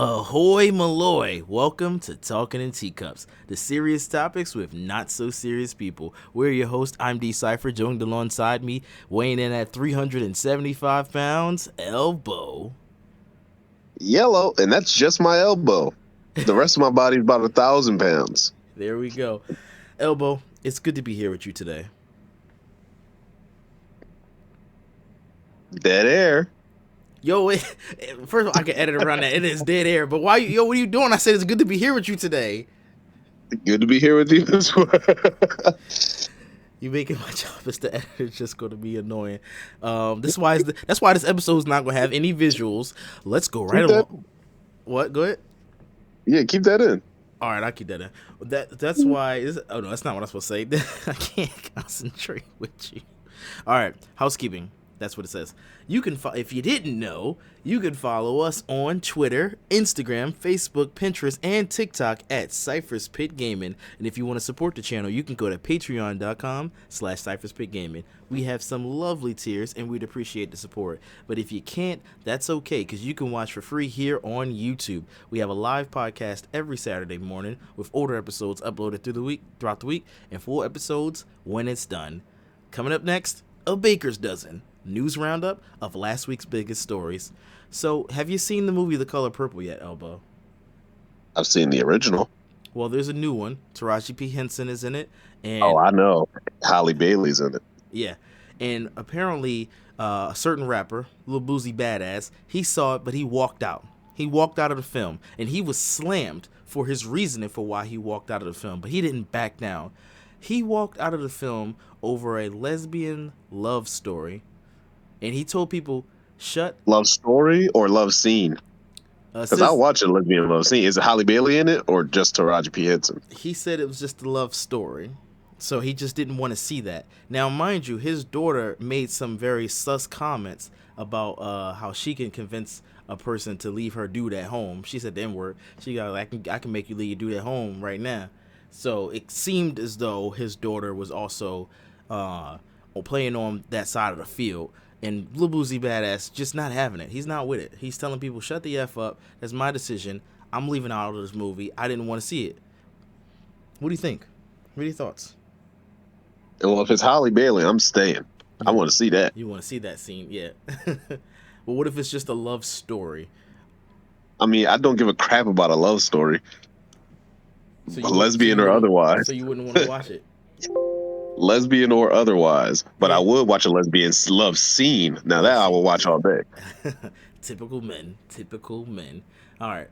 Ahoy Maloy! Welcome to Talking in Teacups, the serious topics with not so serious people. We're your host. I'm Cypher, joined alongside me, weighing in at 375 pounds, Elbow. Yellow, and that's just my elbow. The rest of my body's about 1,000 pounds. There we go. Elbow, it's good to be here with you today. Dead air. Yo, first of all, I can edit around that. It is dead air, but why? Yo, what are you doing? I said it's good to be here with you today. Good to be here with you as well. You making my job as the editor just going to be annoying. That's why this episode is not going to have any visuals. Let's go right along. What? Go ahead. Yeah, keep that in. All right, I'll keep that in. That's why. Oh no, that's not what I'm supposed to say. I can't concentrate with you. All right, housekeeping. That's what it says. You can, if you didn't know, you can follow us on Twitter, Instagram, Facebook, Pinterest, and TikTok at Cypher's Pit Gaming. And if you want to support the channel, you can go to patreon.com/Cypher's Pit Gaming. We have some lovely tiers, and we'd appreciate the support. But if you can't, that's okay, because you can watch for free here on YouTube. We have a live podcast every Saturday morning with older episodes uploaded throughout the week, and full episodes when it's done. Coming up next, a baker's dozen. News roundup of last week's biggest stories. So, have you seen the movie The Color Purple yet, Elbow? I've seen the original. Well, there's a new one. Taraji P. Henson is in it. And Oh, I know. Holly Bailey's in it. yeah. And apparently, a certain rapper, Lil Boosie Badass, he saw it, but he walked out. He walked out of the film. And he was slammed for his reasoning for why he walked out of the film. But he didn't back down. He walked out of the film over a lesbian love story. And he told people, Love story or love scene? Because I watch a lesbian love scene. Is it Holly Bailey in it or just Taraji P. Henson? He said it was just a love story. So he just didn't want to see that. Now, mind you, his daughter made some very sus comments about how she can convince a person to leave her dude at home. She said the N-word. She got like, I can make you leave your dude at home right now. So it seemed as though his daughter was also playing on that side of the field. And Lil Boosie Badass just not having it. He's not with it. He's telling people, shut the F up. That's my decision. I'm leaving out of this movie. I didn't want to see it. What do you think? What are your thoughts? Well, if it's Holly Bailey, I'm staying. I want to see that. You want to see that scene, yeah. Well, what if it's just a love story? I mean, I don't give a crap about a love story. So lesbian or otherwise. So you wouldn't want to watch it? Lesbian or otherwise, but I would watch a lesbian love scene. Now that I will watch all day. Typical men. All right.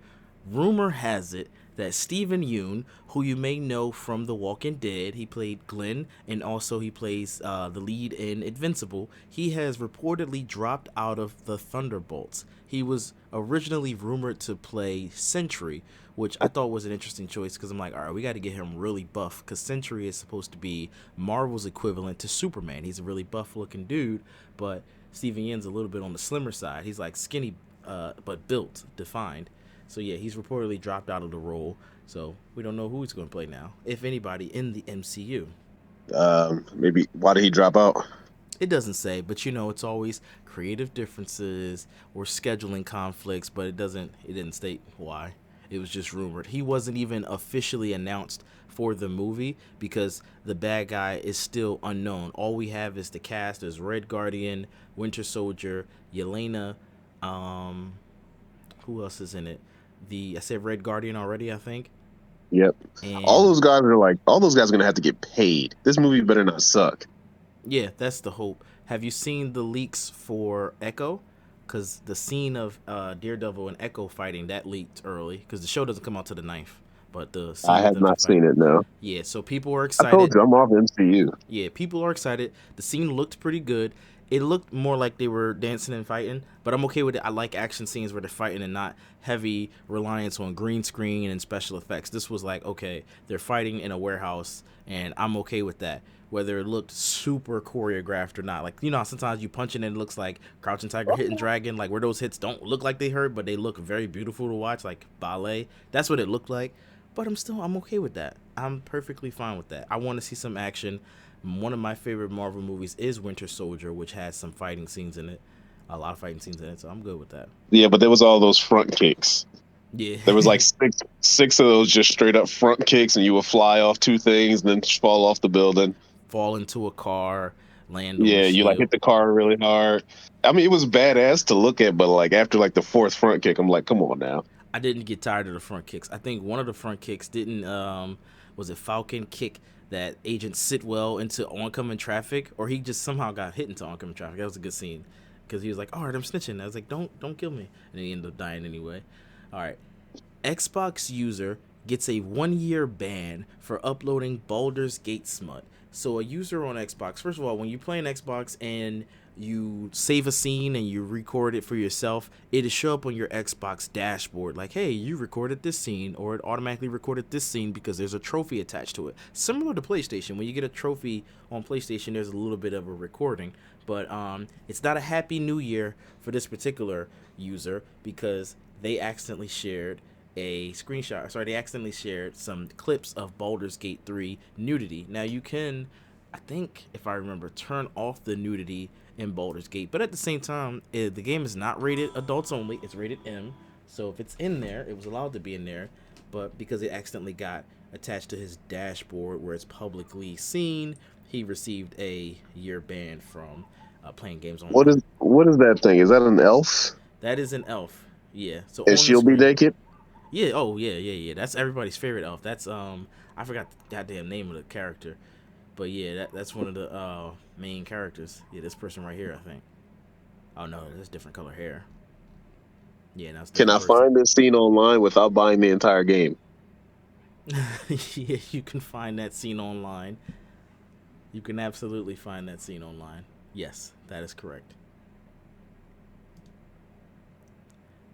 Rumor has it that Steven Yeun, who you may know from The Walking Dead, he played Glenn, and also he plays the lead in Invincible. He has reportedly dropped out of the Thunderbolts. He was originally rumored to play Sentry, which I thought was an interesting choice because I'm like, all right, we got to get him really buff because Sentry is supposed to be Marvel's equivalent to Superman. He's a really buff-looking dude, but Steven Yeun's a little bit on the slimmer side. He's like skinny, but built, defined. So yeah, he's reportedly dropped out of the role. So we don't know who he's going to play now, if anybody in the MCU. Maybe why did he drop out? It doesn't say, but you know, it's always creative differences or scheduling conflicts, but it didn't state why. It was just rumored. He wasn't even officially announced for the movie because the bad guy is still unknown. All we have is the cast as Red Guardian, Winter Soldier, Yelena. Who else is in it? I said Red Guardian already, I think. Yep. And all those guys are gonna have to get paid. This movie better not suck. Yeah, that's the hope. Have you seen the leaks for Echo? Because the scene of Daredevil and Echo fighting, that leaked early. Because the show doesn't come out to the 9th. But the scene I have not seen it, no. Yeah, so people are excited. I told you, I'm off MCU. Yeah, people are excited. The scene looked pretty good. It looked more like they were dancing and fighting, but I'm okay with it. I like action scenes where they're fighting and not heavy reliance on green screen and special effects. This was like, okay, they're fighting in a warehouse, and I'm okay with that. Whether it looked super choreographed or not. Like, you know, sometimes you punch it and it looks like Crouching Tiger, Hidden Dragon, like where those hits don't look like they hurt, but they look very beautiful to watch, like ballet. That's what it looked like. But I'm okay with that. I'm perfectly fine with that. I want to see some action. One of my favorite Marvel movies is Winter Soldier, which has some fighting scenes in it. A lot of fighting scenes in it, so I'm good with that. Yeah, but there was all those front kicks. Yeah. There was like six of those just straight up front kicks, and you would fly off two things and then fall off the building. Fall into a car, land on the Yeah, you like shield. hit the car really hard. I mean, it was badass to look at, but like after like the fourth front kick, I'm like, come on now. I didn't get tired of the front kicks. I think one of the front kicks didn't was it Falcon kick that Agent Sitwell into oncoming traffic, or he just somehow got hit into oncoming traffic. That was a good scene because he was like, "All right, I'm snitching." I was like, "Don't kill me," and he ended up dying anyway. All right, Xbox user gets a 1-year ban for uploading Baldur's Gate SMUT. So a user on Xbox, first of all, when you play an Xbox and you save a scene and you record it for yourself, it'll show up on your Xbox dashboard like, hey, you recorded this scene, or it automatically recorded this scene because there's a trophy attached to it. Similar to PlayStation, when you get a trophy on PlayStation, there's a little bit of a recording. But it's not a happy new year for this particular user because they accidentally shared a screenshot. Sorry, they accidentally shared some clips of Baldur's Gate 3 nudity. Now you can, I think, if I remember, turn off the nudity in Baldur's Gate, but at the same time, the game is not rated adults only. It's rated M. So if it's in there, it was allowed to be in there, but because it accidentally got attached to his dashboard where it's publicly seen, he received a year ban from playing games online. What is that thing? Is that an elf? That is an elf. Yeah. So And on the she'll be screen. naked? Yeah. Oh, yeah, yeah, yeah. That's everybody's favorite elf. That's I forgot the goddamn name of the character, but yeah, that's one of the main characters. Yeah, this person right here, I think. Oh no, that's different color hair. Yeah, that's a Can different I person. find this scene online without buying the entire game? Yeah, you can find that scene online. You can absolutely find that scene online. Yes, that is correct.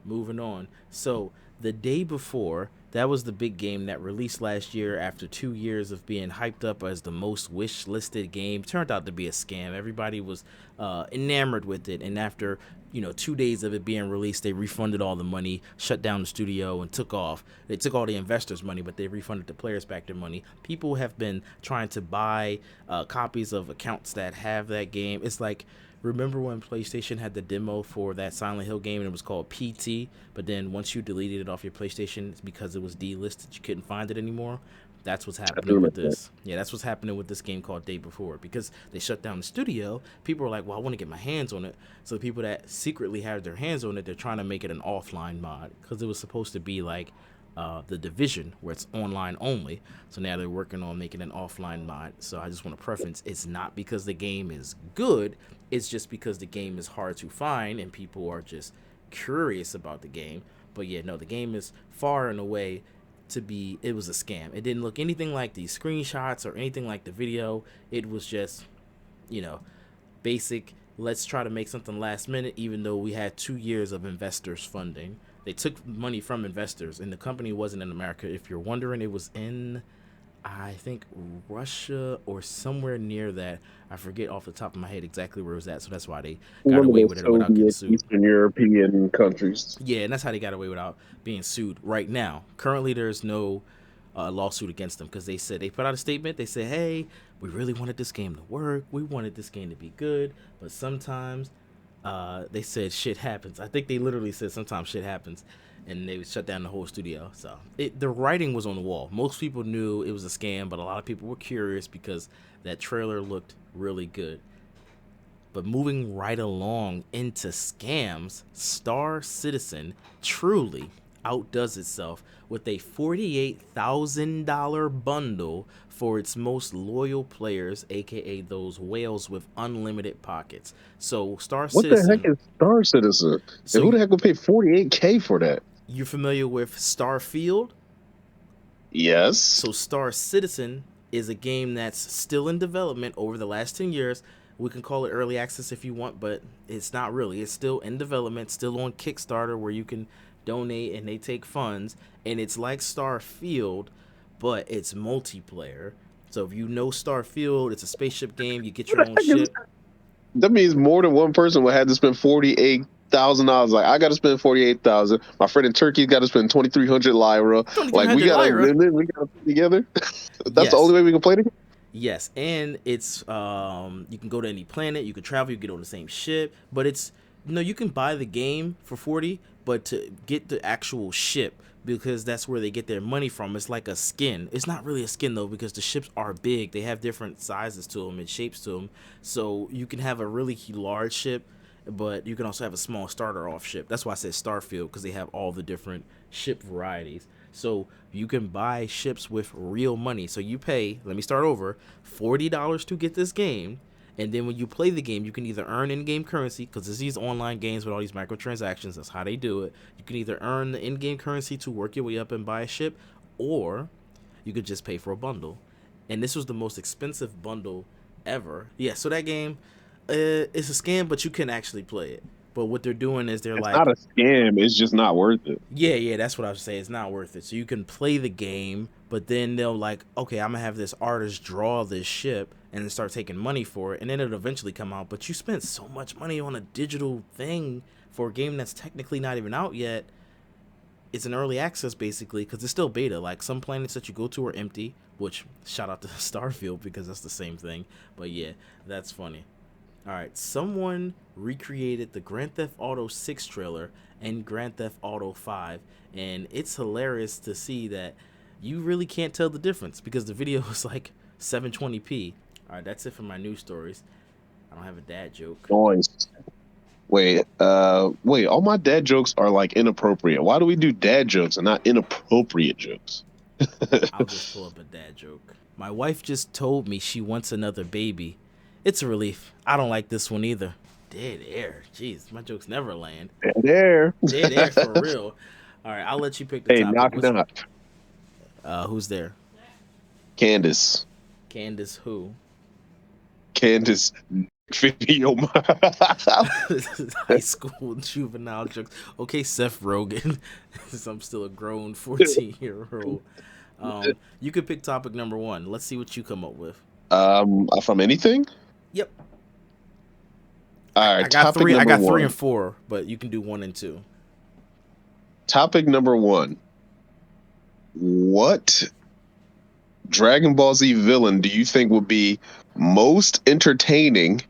Moving on. So the day before, that was the big game that released last year after 2 years of being hyped up as the most wish listed game. Turned out to be a scam. Everybody was enamored with it, and after 2 days of it being released, they refunded all the money, shut down the studio, and took off. They took all the investors' money, but they refunded the players back their money. People have been trying to buy copies of accounts that have that game. It's like, remember when PlayStation had the demo for that Silent Hill game and it was called PT, but then once you deleted it off your PlayStation, it's because it was delisted, you couldn't find it anymore? That's what's I do happening with remember that. this. Yeah, that's what's happening with this game called Day Before. Because they shut down the studio, people are like, well, I want to get my hands on it. So the people that secretly have their hands on it, they're trying to make it an offline mod because it was supposed to be like the Division, where it's online only. So now they're working on making an offline mod. So I just want to preference, it's not because the game is good, it's just because the game is hard to find and people are just curious about the game. But yeah, no, the game is far and away to be, it was a scam. It didn't look anything like these screenshots or anything like the video. It was just, you know, basic, let's try to make something last minute, even though we had 2 years of investors funding. They took money from investors, and the company wasn't in America. If you're wondering, it was in, I think, Russia or somewhere near that. I forget off the top of my head exactly where it was at, so that's why they got One of away those with it without getting Soviet, sued. Eastern European countries. Yeah, and that's how they got away without being sued right now. Currently, there's no lawsuit against them because they said, they put out a statement. They said, hey, we really wanted this game to work. We wanted this game to be good, but sometimes they said shit happens. I think they literally said sometimes shit happens, and they shut down the whole studio. So the writing was on the wall. Most people knew it was a scam, but a lot of people were curious because that trailer looked really good. But moving right along into scams, Star Citizen truly outdoes itself with a $48,000 bundle for its most loyal players, aka those whales with unlimited pockets. So Star What the heck Citizen, is Star Citizen? And so who the heck would pay 48K for that? you're familiar with Starfield? Yes. So Star Citizen is a game that's still in development over the last 10 years. We can call it early access if you want, but it's not really. It's still in development, still on Kickstarter where you can donate and they take funds. And it's like Starfield, but it's multiplayer. So if you know Starfield, it's a spaceship game. You get What your the own heck is ship. that? Means more than one person would have to spend $48,000. Like I got to spend 48,000. My friend in Turkey's got to spend 2,300 lira. Like 2,300 Lyra. we gotta put together. That's the only Yes. way we can play together. Yes, and it's you can go to any planet, you can travel, you get on the same ship, but it's you can buy the game for 40, but to get the actual ship, because that's where they get their money from. It's like a skin. It's not really a skin though, because the ships are big. They have different sizes to them and shapes to them. So you can have a really large ship, but you can also have a small starter off ship. That's why I said Starfield, because they have all the different ship varieties. So you can buy ships with real money. So you pay, let me start over, $40 to get this game. And then when you play the game, you can either earn in-game currency, because it's these online games with all these microtransactions. That's how they do it. You can either earn the in-game currency to work your way up and buy a ship, or you could just pay for a bundle. And this was the most expensive bundle ever. Yeah, so that game, it's a scam, but you can actually play it. But what they're doing is they're It's like, not a scam. It's just not worth it. yeah, that's what I was saying. It's not worth it. So you can play the game, but then they'll like, okay, I'm gonna have this artist draw this ship and then start taking money for it, and then it'll eventually come out. But you spent so much money on a digital thing for a game that's technically not even out yet. It's an early access basically, because it's still beta. Like some planets that you go to are empty, which shout out to Starfield because that's the same thing. But yeah, that's funny. All right, someone recreated the Grand Theft Auto 6 trailer and Grand Theft Auto 5, and it's hilarious to see that you really can't tell the difference because the video is like 720p. All right, that's it for my news stories. I don't have a dad joke. Noise. Wait, all my dad jokes are like inappropriate. Why do we do dad jokes and not inappropriate jokes? I'll just pull up a dad joke. My wife just told me she wants another baby. It's a relief. I don't like this one either. Dead air. Jeez, my jokes never land. Dead air. Dead air for real. All right, I'll let you pick the Hey, topic. knock. Who's there? Candace. Candace who? Candace video. High school juvenile jokes. Okay, Seth Rogen. Since I'm still a grown 14-year-old. You could pick topic number 1. Let's see what you come up with. From anything? Yep. All right. I got three. Number 3 and 4, but you can do 1 and 2. Topic number 1. What Dragon Ball Z villain do you think would be most entertaining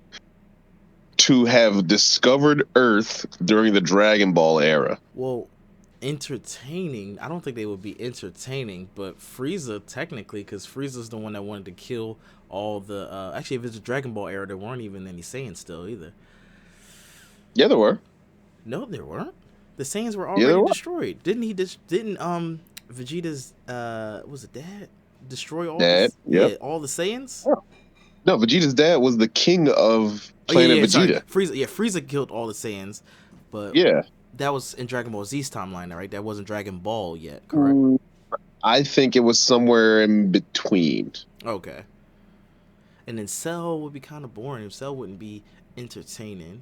to have discovered Earth during the Dragon Ball era? Well, entertaining, I don't think they would be entertaining, but Frieza technically, because Frieza's the one that wanted to kill all the actually, if it's a Dragon Ball era, there weren't even any Saiyans still either. Yeah, there were. No, there weren't. The Saiyans were already destroyed. Didn't Vegeta's was it dad destroy all all the Saiyans? No, Vegeta's dad was the king of planet Vegeta. Sorry. Frieza killed all the Saiyans, but that was in Dragon Ball Z's timeline, right? That wasn't Dragon Ball yet, correct? I think it was somewhere in between. Okay. And then Cell would be kind of boring. Cell wouldn't be entertaining.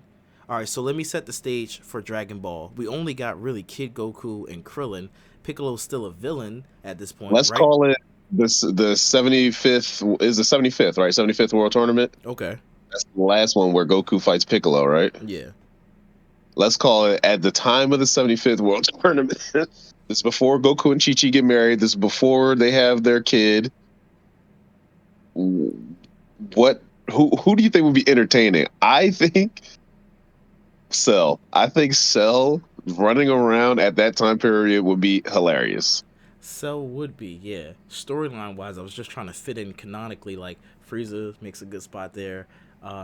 All right, so let me set the stage for Dragon Ball. We only got really Kid Goku and Krillin. Piccolo's still a villain at this point. Let's call it the 75th. Is the 75th, right? 75th World Tournament. Okay. That's the last one where Goku fights Piccolo, right? Yeah. Let's call it at the time of the 75th World Tournament. This is before Goku and Chi-Chi get married. This is before they have their kid. Who do you think would be entertaining? I think Cell. I think Cell running around at that time period would be hilarious. Cell would be, yeah. Storyline wise, I was just trying to fit in canonically. Like Frieza makes a good spot there.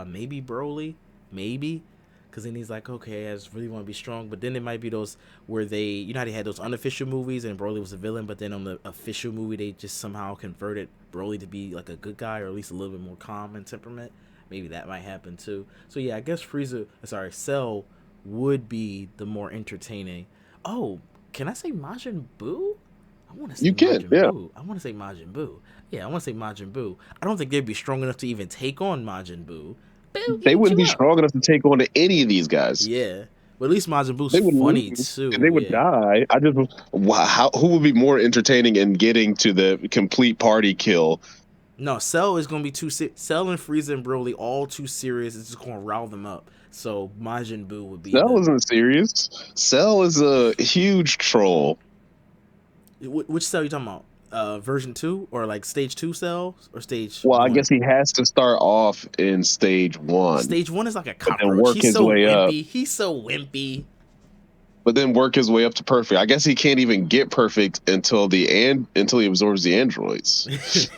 Maybe Broly, maybe, because then he's like, okay, I just really want to be strong. But then it might be those where they had those unofficial movies and Broly was a villain, but then on the official movie they just somehow converted Broly to be like a good guy, or at least a little bit more calm in temperament. Maybe that might happen too. So yeah, I guess Cell would be the more entertaining. Oh, can I say Majin Buu? I want to say Buu. I want to say Majin Buu. Yeah, I want to say Majin Buu. I don't think they'd be strong enough to even take on Majin Buu. They wouldn't be strong enough to take on any of these guys. Yeah, but at least Majin Buu's funny too. And they would die. Who would be more entertaining in getting to the complete party kill? No, Cell is going to be too serious. Cell and Frieza and Broly all too serious. It's just going to rile them up. So Majin Buu would be. Cell isn't serious. Cell is a huge troll. Which Cell are you talking about? Version 2 or like stage 2 Cell or stage? Well, 1? I guess he has to start off in stage 1. Stage 1 is like a cockroach. He's so wimpy. He's so wimpy. but then work his way up to perfect. I guess he can't even get perfect until he absorbs the androids.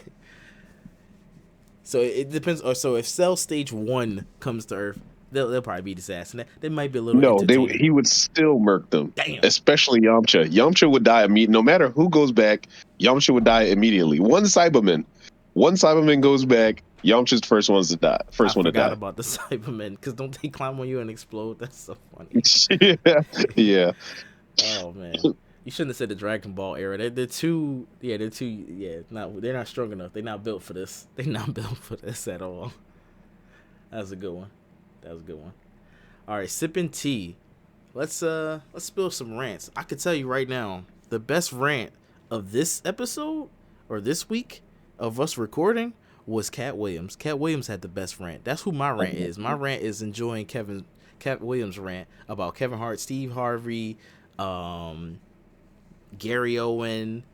So it depends. Or so if Cell Stage 1 comes to Earth, they'll probably beat his ass, and that might be a little No, entertaining. he would still murk them. Damn. Especially Yamcha. Yamcha would die immediately. No matter who goes back, Yamcha would die immediately. One Cyberman goes back. Yamcha's the first one to die. I forgot about the Cybermen, because don't they climb on you and explode? That's so funny. Yeah. Oh man, you shouldn't have said the Dragon Ball era. They're too. They're not strong enough. They're not built for this. They're not built for this at all. That was a good one. All right, sipping tea. Let's spill some rants. I could tell you right now, the best rant of this episode or this week of us recording was Cat Williams. Cat Williams had the best rant. That's who my rant is. My rant is enjoying Cat Williams' rant about Kevin Hart, Steve Harvey, Gary Owen,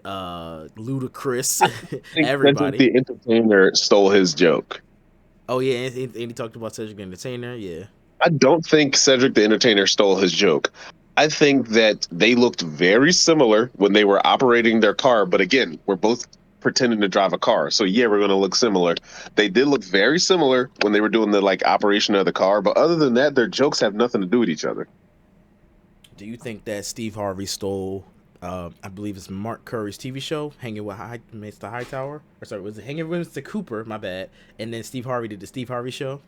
Ludacris, everybody. The Entertainer stole his joke. Oh yeah, and he talked about Cedric the Entertainer. Yeah. I don't think Cedric the Entertainer stole his joke. I think that they looked very similar when they were operating their car. But again, we're both pretending to drive a car. So yeah, we're going to look similar. They did look very similar when they were doing the operation of the car. But other than that, their jokes have nothing to do with each other. Do you think that Steve Harvey stole, I believe it's Mark Curry's TV show, Hanging with Mr. Hightower? Or sorry, was it Hanging with Mr. Cooper? My bad. And then Steve Harvey did the Steve Harvey show?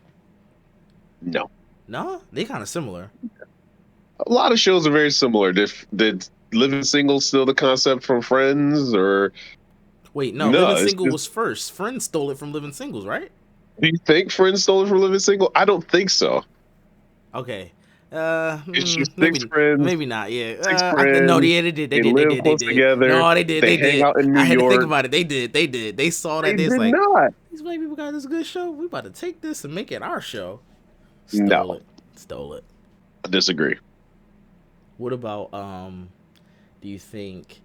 No. No? They kind of similar. A lot of shows are very similar. Did Living Single steal the concept from Friends? Or wait, no Living Single was first. Friends stole it from Living Singles, right? Do you think Friends stole it from Living Single? I don't think so. Okay. It's just six friends. Maybe not. Yeah. Six friends. No, they did. They live close together. No, they did. They hang out in New York. I had to think about it. They did. They saw that. They did like, not. These white people got this good show. We about to take this and make it our show. Stole it. I disagree. What about do you think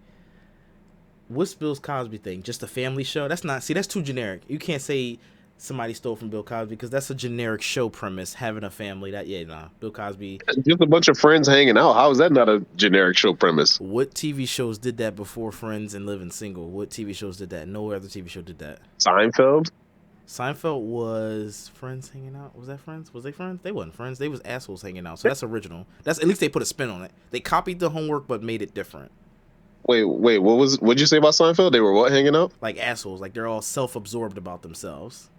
what's Bill Cosby thing? Just a family show? That's too generic. You can't say somebody stole from Bill Cosby because that's a generic show premise, having a family. Bill Cosby. Just a bunch of friends hanging out. How is that not a generic show premise? What TV shows did that before Friends and Living Single? What TV shows did that? No other TV show did that. Seinfeld was Friends hanging out. Was that Friends? Was they Friends? They wasn't Friends. They was assholes hanging out. So that's original. That's at least they put a spin on it. They copied the homework but made it different. Wait, what'd you say about Seinfeld? They were what, hanging out? Like assholes. Like they're all self-absorbed about themselves.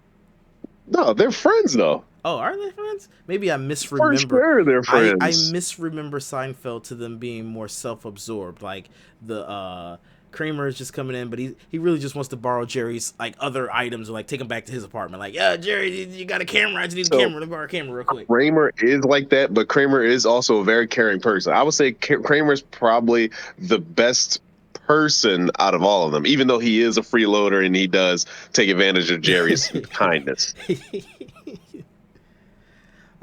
No, they're friends though. Oh, are they friends? Maybe I misremember. For sure they're friends. I misremember Seinfeld to them being more self-absorbed. Like the Kramer is just coming in, but he really just wants to borrow Jerry's other items or take him back to his apartment. Like, yeah, Jerry, you got a camera? I just need a camera. Let me borrow a camera real quick. Kramer is like that, but Kramer is also a very caring person. I would say Kramer's probably the best person out of all of them, even though he is a freeloader and he does take advantage of Jerry's kindness.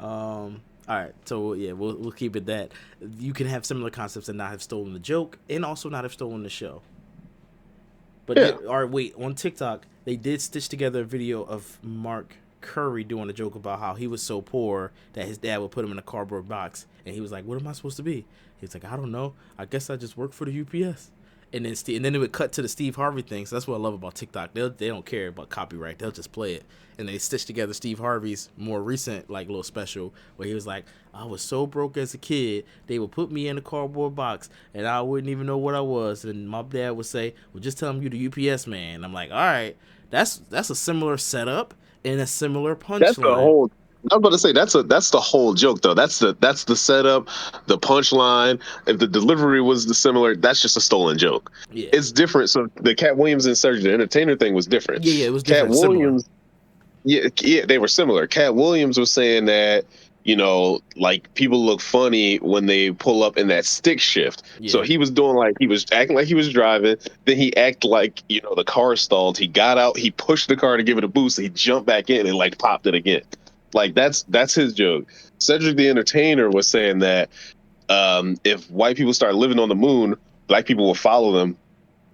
All right, so yeah, we'll keep it that you can have similar concepts and not have stolen the joke, and also not have stolen the show. But all right, wait. On TikTok, they did stitch together a video of Mark Curry doing a joke about how he was so poor that his dad would put him in a cardboard box, and he was like, "What am I supposed to be?" He's like, "I don't know. I guess I just work for the UPS." And then it would cut to the Steve Harvey thing. So that's what I love about TikTok. They don't care about copyright. They'll just play it. And they stitched together Steve Harvey's more recent little special where he was like, "I was so broke as a kid, they would put me in a cardboard box and I wouldn't even know what I was. And my dad would say, well, just tell him you're the UPS man." I'm like, all right, that's a similar setup and a similar punchline. That's the whole. I was about to say that's the whole joke though. That's the setup, the punchline. If the delivery was similar, that's just a stolen joke. Yeah. It's different. So the Cat Williams and Cedric the Entertainer thing was different. Yeah, it was different. Cat Williams. Yeah, they were similar. Cat Williams was saying that, people look funny when they pull up in that stick shift. Yeah. So he was he was acting like he was driving. Then he acted like, the car stalled. He got out, he pushed the car to give it a boost. He jumped back in and popped it again. That's his joke. Cedric the Entertainer was saying that if white people start living on the moon, black people will follow them,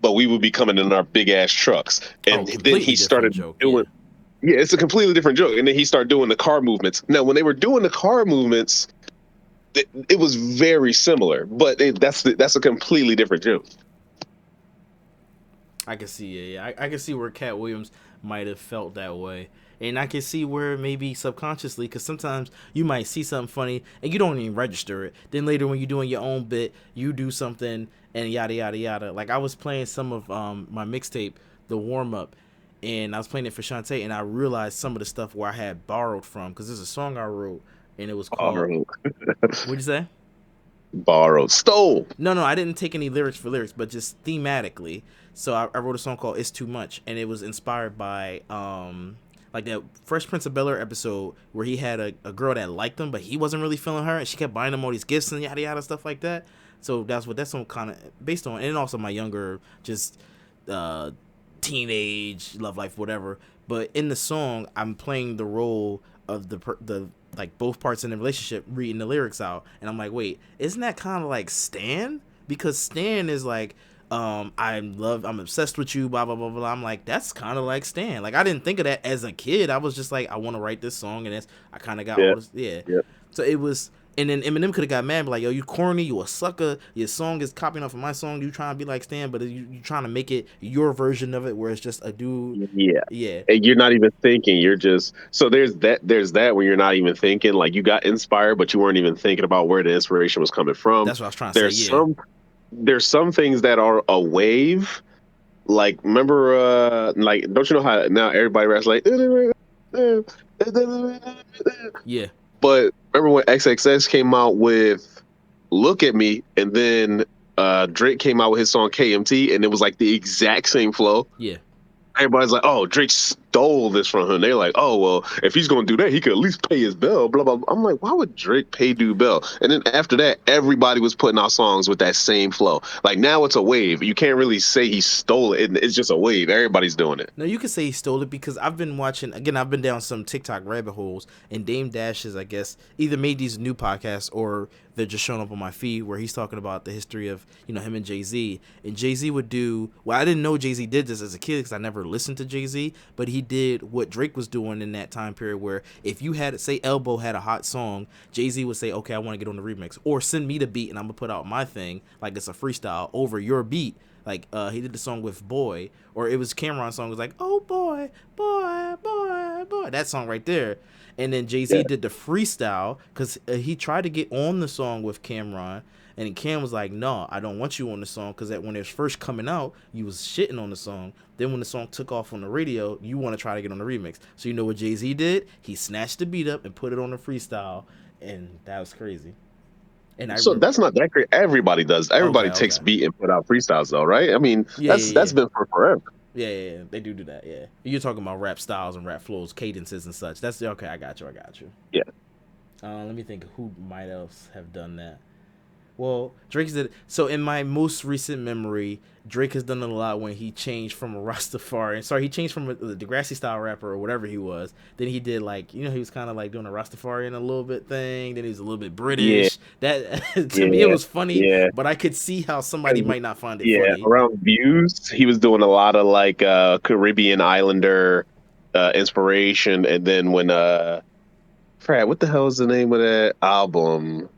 but we would be coming in our big ass trucks. And then he started doing. Yeah, it's a completely different joke. And then he started doing the car movements. Now, when they were doing the car movements, it was very similar, but that's a completely different joke. I can see, I can see where Cat Williams might have felt that way, and I can see where maybe subconsciously, because sometimes you might see something funny and you don't even register it. Then later, when you're doing your own bit, you do something and yada yada yada. Like I was playing some of my mixtape, the warm up, and I was playing it for Shantae, and I realized some of the stuff where I had borrowed from, because there's a song I wrote, and it was called. Borrowed, What'd you say? borrowed, stole. No, I didn't take any lyrics for lyrics, but just thematically. So I wrote a song called "It's Too Much," and it was inspired by like that Fresh Prince of Bel-Air episode where he had a girl that liked him, but he wasn't really feeling her, and she kept buying him all these gifts and yada yada stuff like that. So that's what that song kind of based on, and also my younger just teenage love life, whatever. But in the song, I'm playing the role of the like both parts in the relationship, reading the lyrics out, and I'm like, wait, isn't that kind of like Stan? Because Stan is like, I'm obsessed with you, blah blah blah blah. I'm like, that's kind of like Stan. Like I didn't think of that as a kid. I was just like, I want to write this song, and I kind of got Yeah, all this, yeah. yeah. So it was, and then Eminem could have got mad, and be like, yo, you corny, you a sucker. Your song is copying off of my song. You trying to be like Stan, but you trying to make it your version of it, where it's just a dude. Yeah. Yeah, And you're not even thinking. You're just so there's that when you're not even thinking. Like you got inspired, but you weren't even thinking about where the inspiration was coming from. that's what I was trying to say. There's Yeah, some things that are a wave. Like remember, like don't you know how now everybody raps like, yeah, but remember when XXX came out with "Look at Me," and then Drake came out with his song KMT, and it was like the exact same flow. yeah. Everybody's like, "Oh, Drake stole this from him." They're like, "Oh, well, if he's going to do that, he could at least pay his bill." Blah blah. I'm like, why would Drake pay Dude Bell? And then after that, everybody was putting out songs with that same flow. Like now, it's a wave. You can't really say he stole it. It's just a wave. Everybody's doing it. No, you could say he stole it because I've been watching. Again, I've been down some TikTok rabbit holes, and Dame Dash has, I guess, either made these new podcasts or they're just showing up on my feed where he's talking about the history of him and Jay Z. And Jay Z would do. Well, I didn't know Jay Z did this as a kid because I never listened to Jay Z, but he did what Drake was doing in that time period where if you had say Elbow had a hot song, Jay Z would say, "Okay, I want to get on the remix," or send me the beat and I'm gonna put out my thing like it's a freestyle over your beat. Like he did the song with Boy, or it was Cameron's song. It was like, "Oh boy, boy, boy, boy," that song right there. And then Jay Z Yeah. did the freestyle because he tried to get on the song with Cameron, and Cam was like, "No, I don't want you on the song because that when it was first coming out, you was shitting on the song. Then when the song took off on the radio, you want to try to get on the remix. So you know what Jay Z did? He snatched the beat up and put it on the freestyle, and that was crazy. And I So remember, that's not that great. Everybody does. okay, Everybody takes okay, beat and put out freestyles, though, right? I mean, yeah, that's yeah, yeah. that's been for forever. Yeah, they do that. Yeah, you're talking about rap styles and rap flows, cadences and such. That's okay. I got you. Yeah. Let me think. Who might else have done that? Well, Drake did. So in my most recent memory, Drake has done it a lot when he changed from a Rastafari. Sorry, he changed from a Degrassi style rapper or whatever he was. Then he did like he was kind of like doing a Rastafarian a little bit thing. Then he was a little bit Yeah, British. That to me it yeah, was funny, yeah. but I could see how somebody might not find it Yeah, funny. around views, he was doing a lot of like Caribbean Islander inspiration, and then when Fred, what the hell is the name of that album?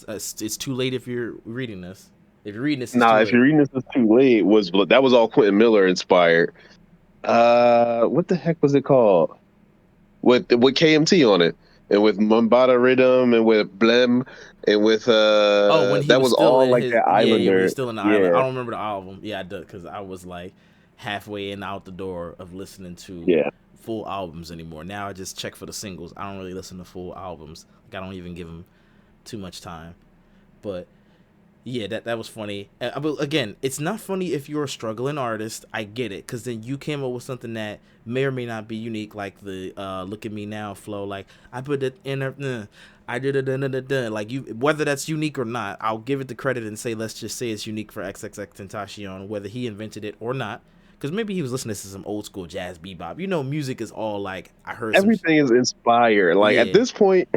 It's too late if you're reading this. If you're reading this, it's too Nah, if you're late. reading this is too late. That was all Quentin Miller inspired. What the heck was it called? With KMT on it, and with Mombada Rhythm, and with Blem, and with Oh, when he that was was still all in like his that yeah, when Islander. he's still in the island. I Yeah, don't remember the album. Yeah, I do because I was like halfway in out the door of listening to yeah. full albums anymore. Now I just check for the singles. I don't really listen to full albums. Like I don't even give them too much time. But yeah, that was funny. But again, it's not funny if you're a struggling artist. I get it, because then you came up with something that may or may not be unique, like the "Look at Me Now" flow. Like I put it in a, I did it, like you. Whether that's unique or not, I'll give it the credit and say let's just say it's unique for XXXTentacion, whether he invented it or not. Because maybe he was listening to some old school jazz bebop. Music is all like I heard some. Everything is inspired. Like Yeah, at this point,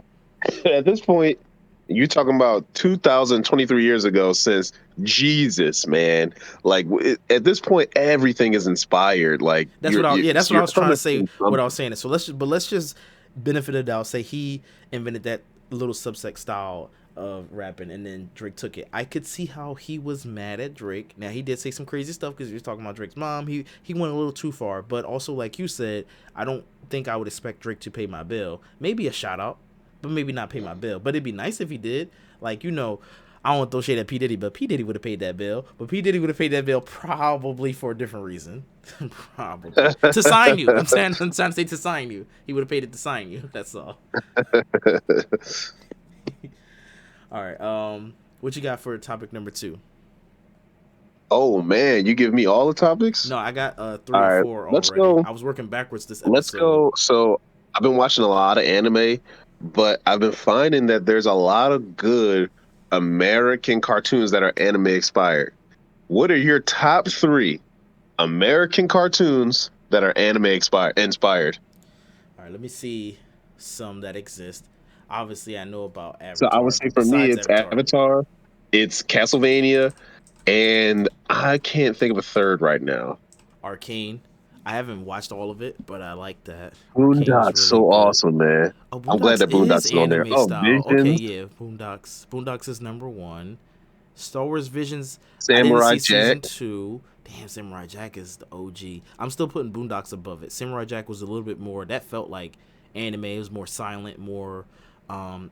you're talking about 2023 years ago since Jesus, man. Like at this point, everything is inspired. Like that's what I yeah, that's what I you're was trying to coming say. from What I something. was saying. So let's just benefit of the doubt say he invented that little subsect style of rapping, and then Drake took it. I could see how he was mad at Drake. Now he did say some crazy stuff because he was talking about Drake's mom. He went a little too far, but also like you said, I don't think I would expect Drake to pay my bill. Maybe a shout out, but maybe not pay my bill. But it'd be nice if he did. Like I don't want to throw shade at P Diddy, but P Diddy would have paid that bill. But P Diddy would have paid that bill probably for a different reason. Probably to sign you. I'm trying to say to sign you. He would have paid it to sign you. That's all. All right. What you got for topic number 2? Oh man, you give me all the topics? No, I got 3 All or right, 4 let's already. go. I was working backwards this Let's episode. go. So I've been watching a lot of anime, but I've been finding that there's a lot of good American cartoons that are anime expired. What are your top 3 American cartoons that are anime inspired? All right, let me see some that exist. Obviously, I know about So I would Avatar, say but for me, besides it's Avatar, Avatar, it's Castlevania, and I can't think of a third right now. Arcane. I haven't watched all of it, but I like that. Arcane is Boondocks, really so good. awesome, man. Oh, I'm glad Boondocks that Boondocks is is on there. anime Oh, style. Okay, Visions, yeah, Boondocks. Boondocks is number 1. Star Wars Visions. I didn't Samurai see Jack. season 2. Damn, Samurai Jack is the OG. I'm still putting Boondocks above it. Samurai Jack was a little bit more. That felt like anime. It was more silent, more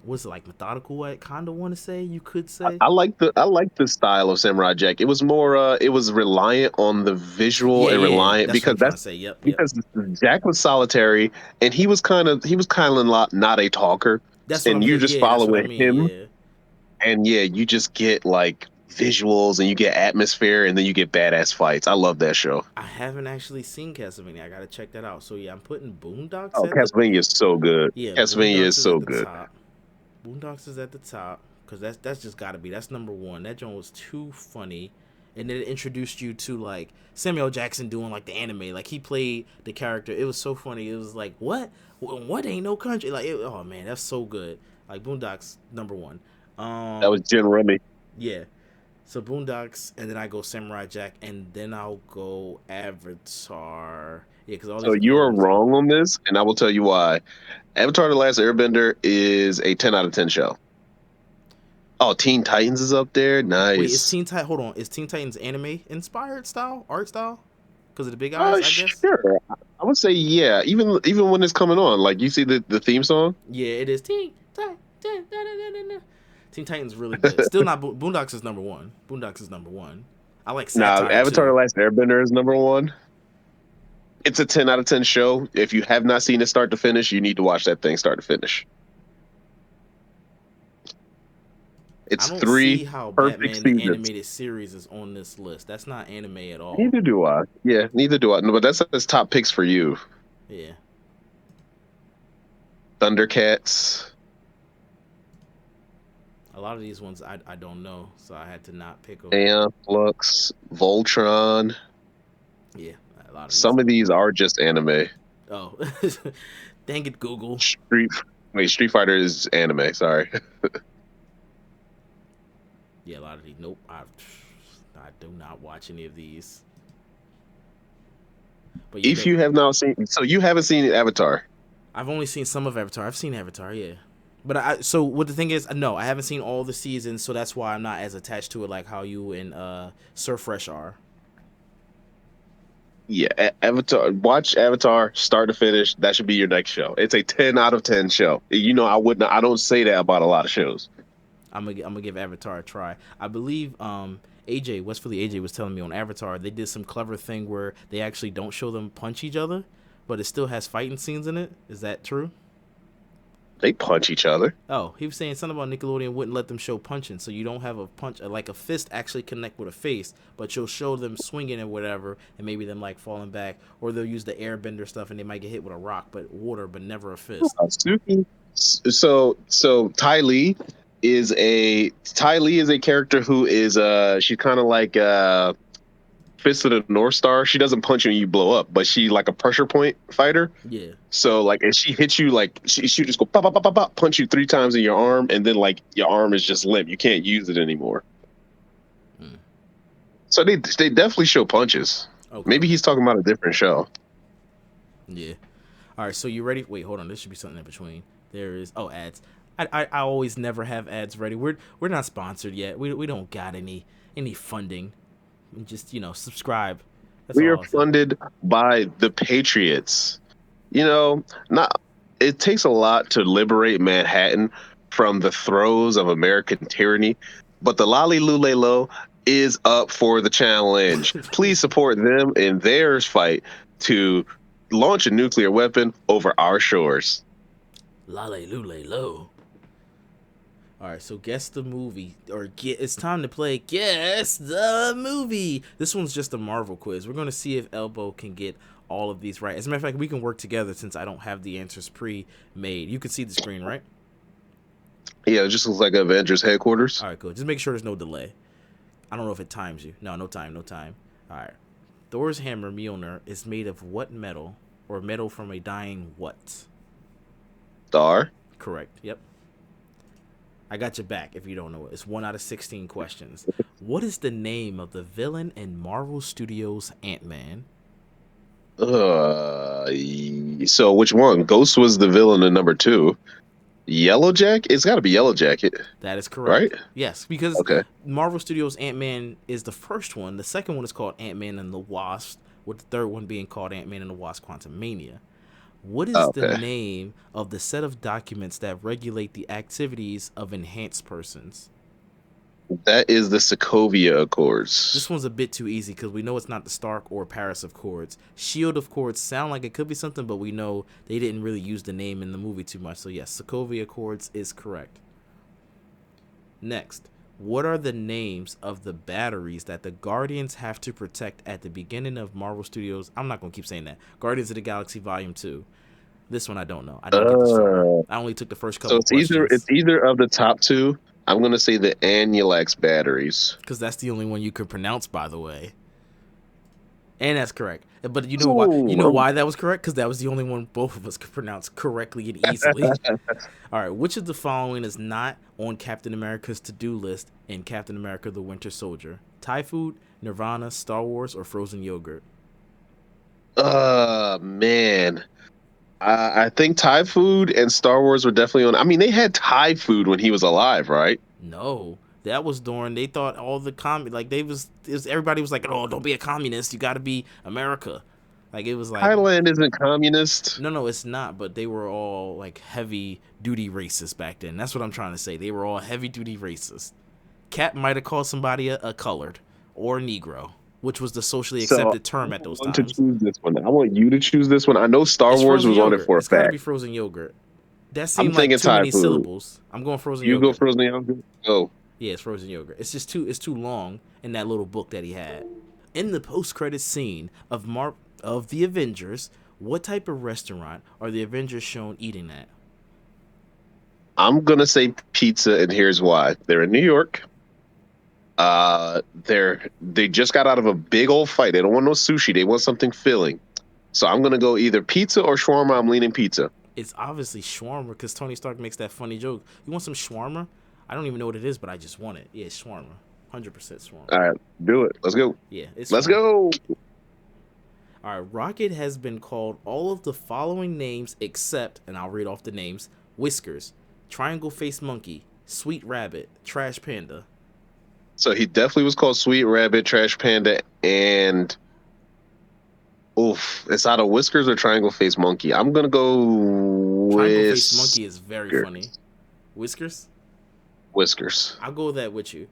what's it like methodical? I kind of want to say. You could say. I like the style of Samurai Jack. It was more it was reliant on the visual Yeah, and yeah. reliant That's what because I'm trying to that's say. Yep, yep. because Jack was solitary and he was kind of not a talker, That's what and I'm you saying. just Yeah, that's what I following mean. him, Yeah. and yeah, you just get like visuals and you get atmosphere and then you get badass fights. I love that show. I haven't actually seen Castlevania. I gotta check that out. So yeah, I'm putting Boondocks Oh, at the Castlevania is so good. yeah, Castlevania Boondocks is is at so the good. top. Boondocks is at the top because that's just gotta be that's number 1. That joint was too funny, and then it introduced you to like Samuel Jackson doing like the anime. Like he played the character. It was so funny. It was like what ain't no country like oh man, that's so good. Like Boondocks number 1. That was Jin Remy. Yeah. So Boondocks, and then I go Samurai Jack, and then I'll go Avatar. Yeah, because all So these you other are ones are. wrong on this, and I will tell you why. Avatar: The Last Airbender is a 10 out of 10 show. Oh, Teen Titans is up there. Wait, is Nice. Teen Titan? Hold on, is Teen Titans anime inspired style, art style? Because of the big eyes, I guess. Sure. I would say yeah. Even when it's coming on, like you see the theme song. Yeah, it is Teen Titan. Teen Titans really good. Still not Boondocks is number 1. Boondocks is number 1. I like Now, satire Avatar: The too. Last Airbender is number 1. It's a 10 out of 10 show. If you have not seen it start to finish, you need to watch that thing start to finish. I It's don't 3 see how perfect Batman the seasons. animated series is on this list. That's not anime at all. Neither do I. Yeah, neither do I. No, but that's his top picks for you. Yeah. Thundercats. A lot of these ones I don't know, so I had to not pick them. Flux, Voltron. Yeah, a lot of these. Some of these are just anime. Oh, dang it, Google. Street Fighter is anime. Sorry. Yeah, a lot of these. Nope, I do not watch any of these. But yeah, If you have not seen, so you haven't seen Avatar. I've only seen some of Avatar. I've seen Avatar, yeah. But so what the thing is, no, I haven't seen all the seasons, so that's why I'm not as attached to it like how you and Sir Fresh are. Yeah, Avatar. Watch Avatar start to finish. That should be your next show. It's a 10 out of 10 show. I would not. I don't say that about a lot of shows. I'm gonna give Avatar a try. I believe AJ West Philly AJ was telling me on Avatar they did some clever thing where they actually don't show them punch each other, but it still has fighting scenes in it. Is that true? They punch each other. Oh, he was saying something about Nickelodeon wouldn't let them show punching, so you don't have a punch like a fist actually connect with a face, but you'll show them swinging and whatever, and maybe them like falling back, or they'll use the airbender stuff and they might get hit with a rock, but water, but never a fist. Suki. So Ty Lee is a character who is she's kind of like Fist of the North Star. She doesn't punch you and you blow up, but she like a pressure point fighter. Yeah. So like if she hits you, like she just go pop pop pop pop pop, punch you 3 times in your arm, and then like your arm is just limp. You can't use it anymore. Hmm. So they definitely show punches. Okay. Maybe Okay. he's talking about a different show. Yeah. All right. So you ready? Wait, hold on. There should be something in between. There is. Oh, ads. I always never have ads ready. We're not sponsored yet. We don't got any funding. Just subscribe. That's We all are I'll say. funded by the Patriots. You know, not it takes a lot to liberate Manhattan from the throes of American tyranny, but the Lolly Lule Lo is up for the challenge. Please support them in their fight to launch a nuclear weapon over our shores. Lale lule lo. All right, so guess the movie, or it's time to play guess the movie. This one's just a Marvel quiz. We're going to see if Elbow can get all of these right. As a matter of fact, we can work together since I don't have the answers pre-made. You can see the screen, right? Yeah, it just looks like Avengers headquarters. All right, cool. Just make sure there's no delay. I don't know if it times you. No time, no time. All right. Thor's hammer Mjolnir is made of what metal, or metal from a dying what? Star. Correct. Yep. I got your back if you don't know it. It's 1 out of 16 questions. What is the name of the villain in Marvel Studios Ant-Man? So which one? Ghost was the villain in number 2. Yellow Jacket? It's got to be Yellow Jacket, That is right? correct. Yes, because Okay. Marvel Studios Ant-Man is the first one. The second one is called Ant-Man and the Wasp, with the third one being called Ant-Man and the Wasp Quantumania. What is the Okay. name of the set of documents that regulate the activities of enhanced persons? That is the Sokovia Accords. This one's a bit too easy because we know it's not the Stark or Paris Accords. Shield Accords sound like it could be something, but we know they didn't really use the name in the movie too much. So yes, Sokovia Accords is correct. Next, what are the names of the batteries that the Guardians have to protect at the beginning of Marvel Studios? I'm not going to keep saying that. Guardians of the Galaxy Volume 2. This one I don't know. I didn't get this far. Uh, I only took the first so couple questions it's either of the top two. I'm gonna say the Anulax batteries. because that's the only one you could pronounce, by the way. And that's correct. But you know why? You Ooh, know why that was correct? Because that was the only one both of us could pronounce correctly and easily. All right. Which of the following is not on Captain America's to-do list in Captain America: The Winter Soldier? Thai food, Nirvana, Star Wars, or frozen yogurt? Man. I think Thai food and Star Wars were definitely on. I mean, they had Thai food when he was alive, right? No, that was during. They thought all the like everybody was like, oh, don't be a communist. You got to be America. Like it was like Thailand isn't communist. no, it's not. But they were all like heavy duty racist back then. That's what I'm trying to say. They were all heavy duty racist. Cap might have called somebody a colored or a Negro, which was the socially So accepted term at I those want to times. choose this one. I want you to choose this one. I know Star It's Wars frozen was on it yogurt. for a It's got to fact. be frozen yogurt. That I'm seemed like thinking too Thai many food. syllables. I'm going frozen You go yogurt. frozen yogurt. Go. Yeah, it's frozen yogurt. It's too long in that little book that he had. In the post-credits scene of the Avengers, what type of restaurant are the Avengers shown eating at? I'm gonna say pizza, and here's why. They're in New York. They just got out of a big old fight. They don't want no sushi. They want something filling. So I'm gonna go either pizza or shawarma. I'm leaning pizza. It's obviously shawarma because Tony Stark makes that funny joke. You want some shawarma? I don't even know what it is, but I just want it. Yeah, it's shawarma. 100% shawarma. All right, do it. Let's go. Yeah, it's Let's fine. go. All right, Rocket has been called all of the following names except, and I'll read off the names: Whiskers, Triangle Face Monkey, Sweet Rabbit, Trash Panda. So he definitely was called Sweet Rabbit, Trash Panda, and oof, it's out of Whiskers or Triangle Face Monkey. I'm gonna go Triangle Face Whiskers. Monkey is very funny. Whiskers? Whiskers. I'll go with that with you.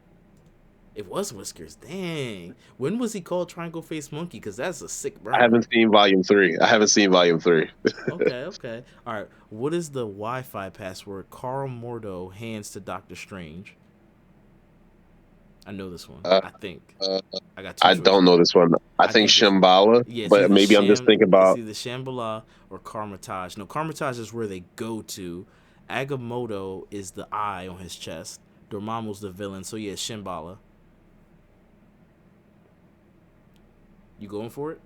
It was Whiskers. Dang. When was he called Triangle Face Monkey? Because that's a sick I burn. haven't seen Volume 3. I haven't seen Volume 3. Okay. All right. What is the Wi-Fi password Carl Mordo hands to Doctor Strange? I know this one. Uh, I think. uh, I got two I don't choices. know this one. I I think think it's Shambhala, yeah, but maybe I'm just thinking it's about. either Shambhala or Karmatage. No, Karmatage is where they go to. Agamotto is the eye on his chest. Dormammu's the villain. So yeah, Shambhala. You going for it?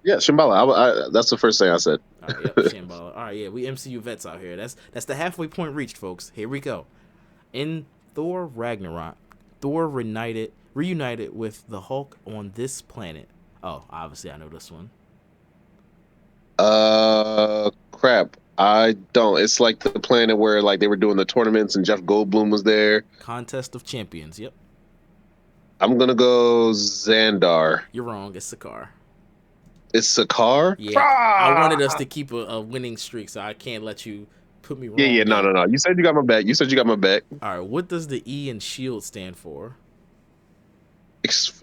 Yeah, Shambhala. That's the first thing I said. All right, yep, Shambhala. All right, yeah, we MCU vets out here. That's the halfway point reached, folks. Here we go. In Thor Ragnarok, Thor reunited with the Hulk on this planet. Oh, obviously I know this one. Crap. I don't. It's like the planet where like they were doing the tournaments and Jeff Goldblum was there. Contest of Champions. Yep. I'm gonna go Xandar. You're wrong. It's Sakaar. It's Sakaar. Yeah, I wanted us Ah! to keep a winning streak, so I can't let you put me Yeah, yeah, wrong no, yet. no, no. You said you got my back. You said you got my back. All right, what does the E in Shield stand for?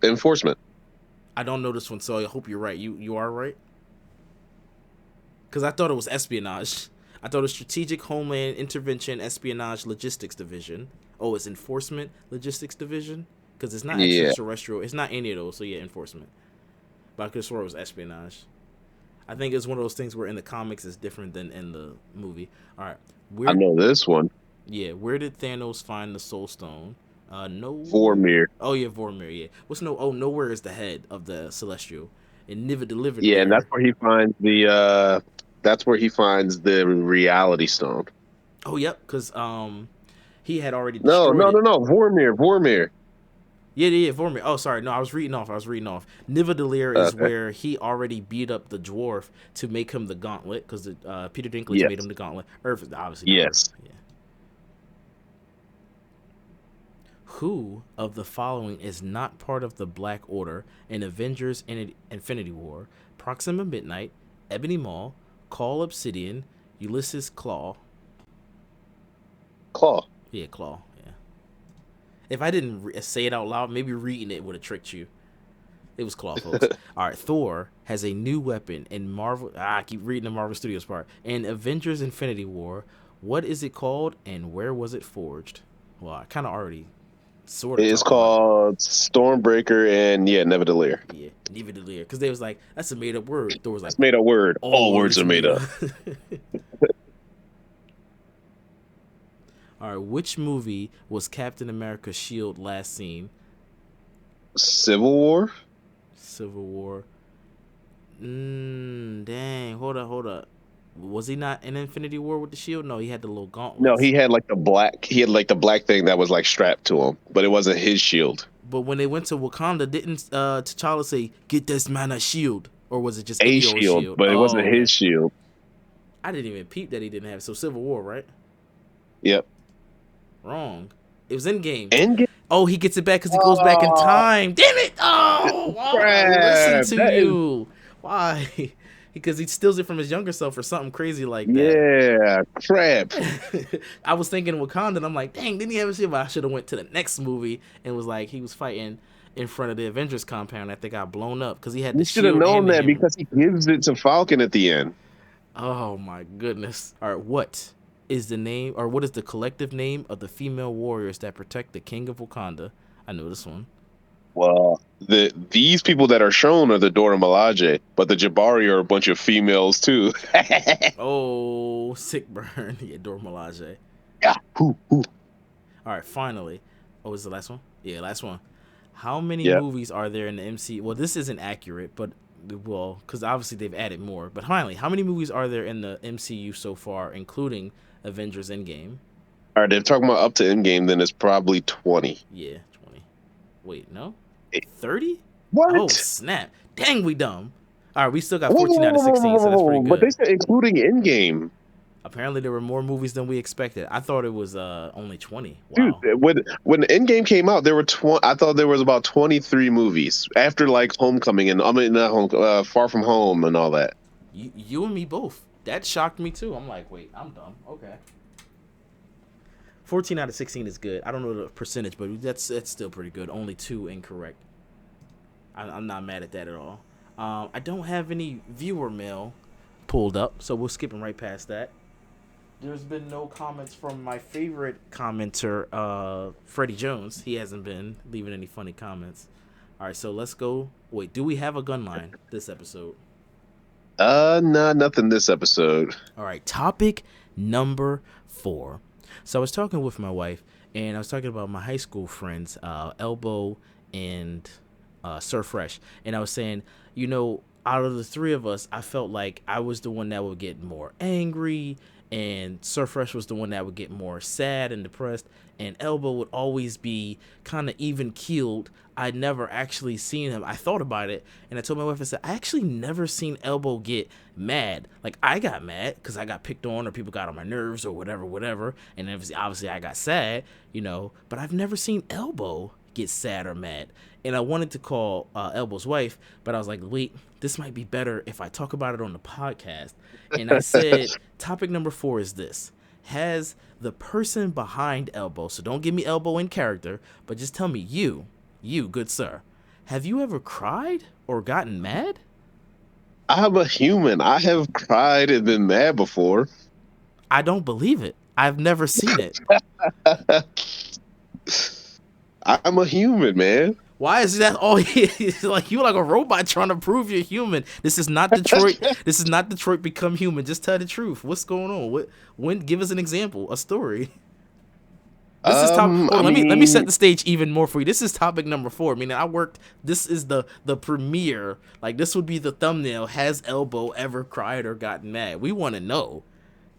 Enforcement. I don't know this one, so I hope you're right. You are right? Because I thought it was espionage. I thought it was Strategic Homeland Intervention Espionage Logistics Division. Oh, it's Enforcement Logistics Division? Because it's not Yeah. extraterrestrial. It's not any of those, so yeah, Enforcement. But I could have swore it was espionage. I think it's one of those things where in the comics it's different than in the movie. All right, I where? know this one. Yeah, where did Thanos find the Soul Stone? Nowhere. Vormir. Oh yeah, Vormir. Yeah. What's no? Oh, nowhere is the head of the Celestial, and never delivered Yeah, and that's there. where he finds the. That's where he finds the Reality Stone. Oh yep, because he had already No, destroyed no, it. no, no. Vormir. Vormir. Yeah, yeah, Vormir. Oh, sorry. No, I was reading off. Nidavellir is Okay. where he already beat up the dwarf to make him the Gauntlet, because Peter Dinklage made him Yes. the Gauntlet. Earth, obviously not Earth. Yes. Yeah. Who of the following is not part of the Black Order in Avengers Infinity War? Proxima Midnight, Ebony Maw, Call Obsidian, Ulysses Claw. Claw. Yeah, Claw. Yeah. If I didn't say it out loud, maybe reading it would have tricked you. It was Claw, folks. All right, Thor has a new weapon in Marvel. I keep reading the Marvel Studios part. In Avengers Infinity War, what is it called and where was it forged? Well, I kind of already sort of It's talked about it. called Stormbreaker and yeah, Nidavellir. Yeah, Nidavellir. Because they was like, that's a made up word. Thor was like, It's made a word. all All words words are made made up. up. All right, which movie was Captain America's shield last seen? Civil War. Civil War. Dang. Hold up. Was he not in Infinity War with the shield? No, he had the little No, gauntlets. he had like the black. He had like the black thing that was like strapped to him, but it wasn't his shield. But when they went to Wakanda, didn't T'Challa say, "Get this man a shield," or was it just A any old shield, shield? but it Oh, wasn't okay. his shield. I didn't even peep that he didn't have it. So Civil War, right? Yep. Wrong. It was in game. Endgame. Oh, he gets it back because he goes back in Oh time. Damn it! Oh, why would I listen crap! to That is you? Why? Because he steals it from his younger self or something crazy like that. yeah, crap. I was thinking Wakanda, and I'm like, dang, didn't he have a shield? But I should have went to the next movie and was like, he was fighting in front of the Avengers compound that they got blown up because he had the You should have shield known and the that hammer. because he gives it to Falcon at the end. Oh my goodness. All right, what is the name, or what is the collective name of the female warriors that protect the king of Wakanda? I know this one. Well, these people that are shown are the Dora Milaje, but the Jabari are a bunch of females too. Oh, sick burn. Yeah, Dora Milaje. Yeah. Who? All right, finally. Oh, is the last one? Yeah, last one. How many Yeah. movies are there in the MCU? Well, this isn't accurate, but well, because obviously they've added more. But finally, how many movies are there in the MCU so far, including Avengers Endgame? All right, they're talking about up to Endgame, then it's probably 20. Yeah, 20. Wait, no? 30? Oh, What? snap. Dang, we dumb. All right, we still got Whoa, 14 out of 16, so that's pretty But they good. said including Endgame. Apparently, there were more movies than we expected. I thought it was only 20. Dude, Wow. when Endgame came out, there were 20. I thought there was about 23 movies after like Homecoming and I mean not Home, Far From Home and all that. You and me both. That shocked me, too. I'm like, wait, I'm dumb. Okay. 14 out of 16 is good. I don't know the percentage, but that's still pretty good. Only 2 incorrect. I'm not mad at that at all. I don't have any viewer mail pulled up, so we're skipping right past that. There's been no comments from my favorite commenter, Freddie Jones. He hasn't been leaving any funny comments. All right, so let's go. Wait, do we have a gun line this episode? Nah, nothing this episode. All right, topic number 4. So I was talking with my wife, and I was talking about my high school friends, Elbow and Sir Fresh, and I was saying, out of the three of us, I felt like I was the one that would get more angry, and Sir Fresh was the one that would get more sad and depressed, and Elbow would always be kind of even keeled. I'd never actually seen him. I thought about it, and I told my wife, I said, I actually never seen Elbow get mad. Like, I got mad because I got picked on or people got on my nerves or whatever, and obviously I got sad, but I've never seen Elbow get sad or mad. And I wanted to call Elbow's wife, but I was like, wait, this might be better if I talk about it on the podcast. And I said, topic number 4 is this. Has the person behind Elbow, so don't give me Elbow in character, but just tell me, you, good sir, have you ever cried or gotten mad? I'm a human. I have cried and been mad before. I don't believe it. I've never seen it. I'm a human, man. Why is that all? Like, you're like a robot trying to prove you're human. This is not Detroit. This is not Detroit Become Human. Just tell the truth. What's going on? When? Give us an example, a story. This is top. Let me set the stage even more for you. This is topic number 4. Meaning, this is the premiere. Like, this would be the thumbnail. Has Elbow ever cried or gotten mad? We want to know,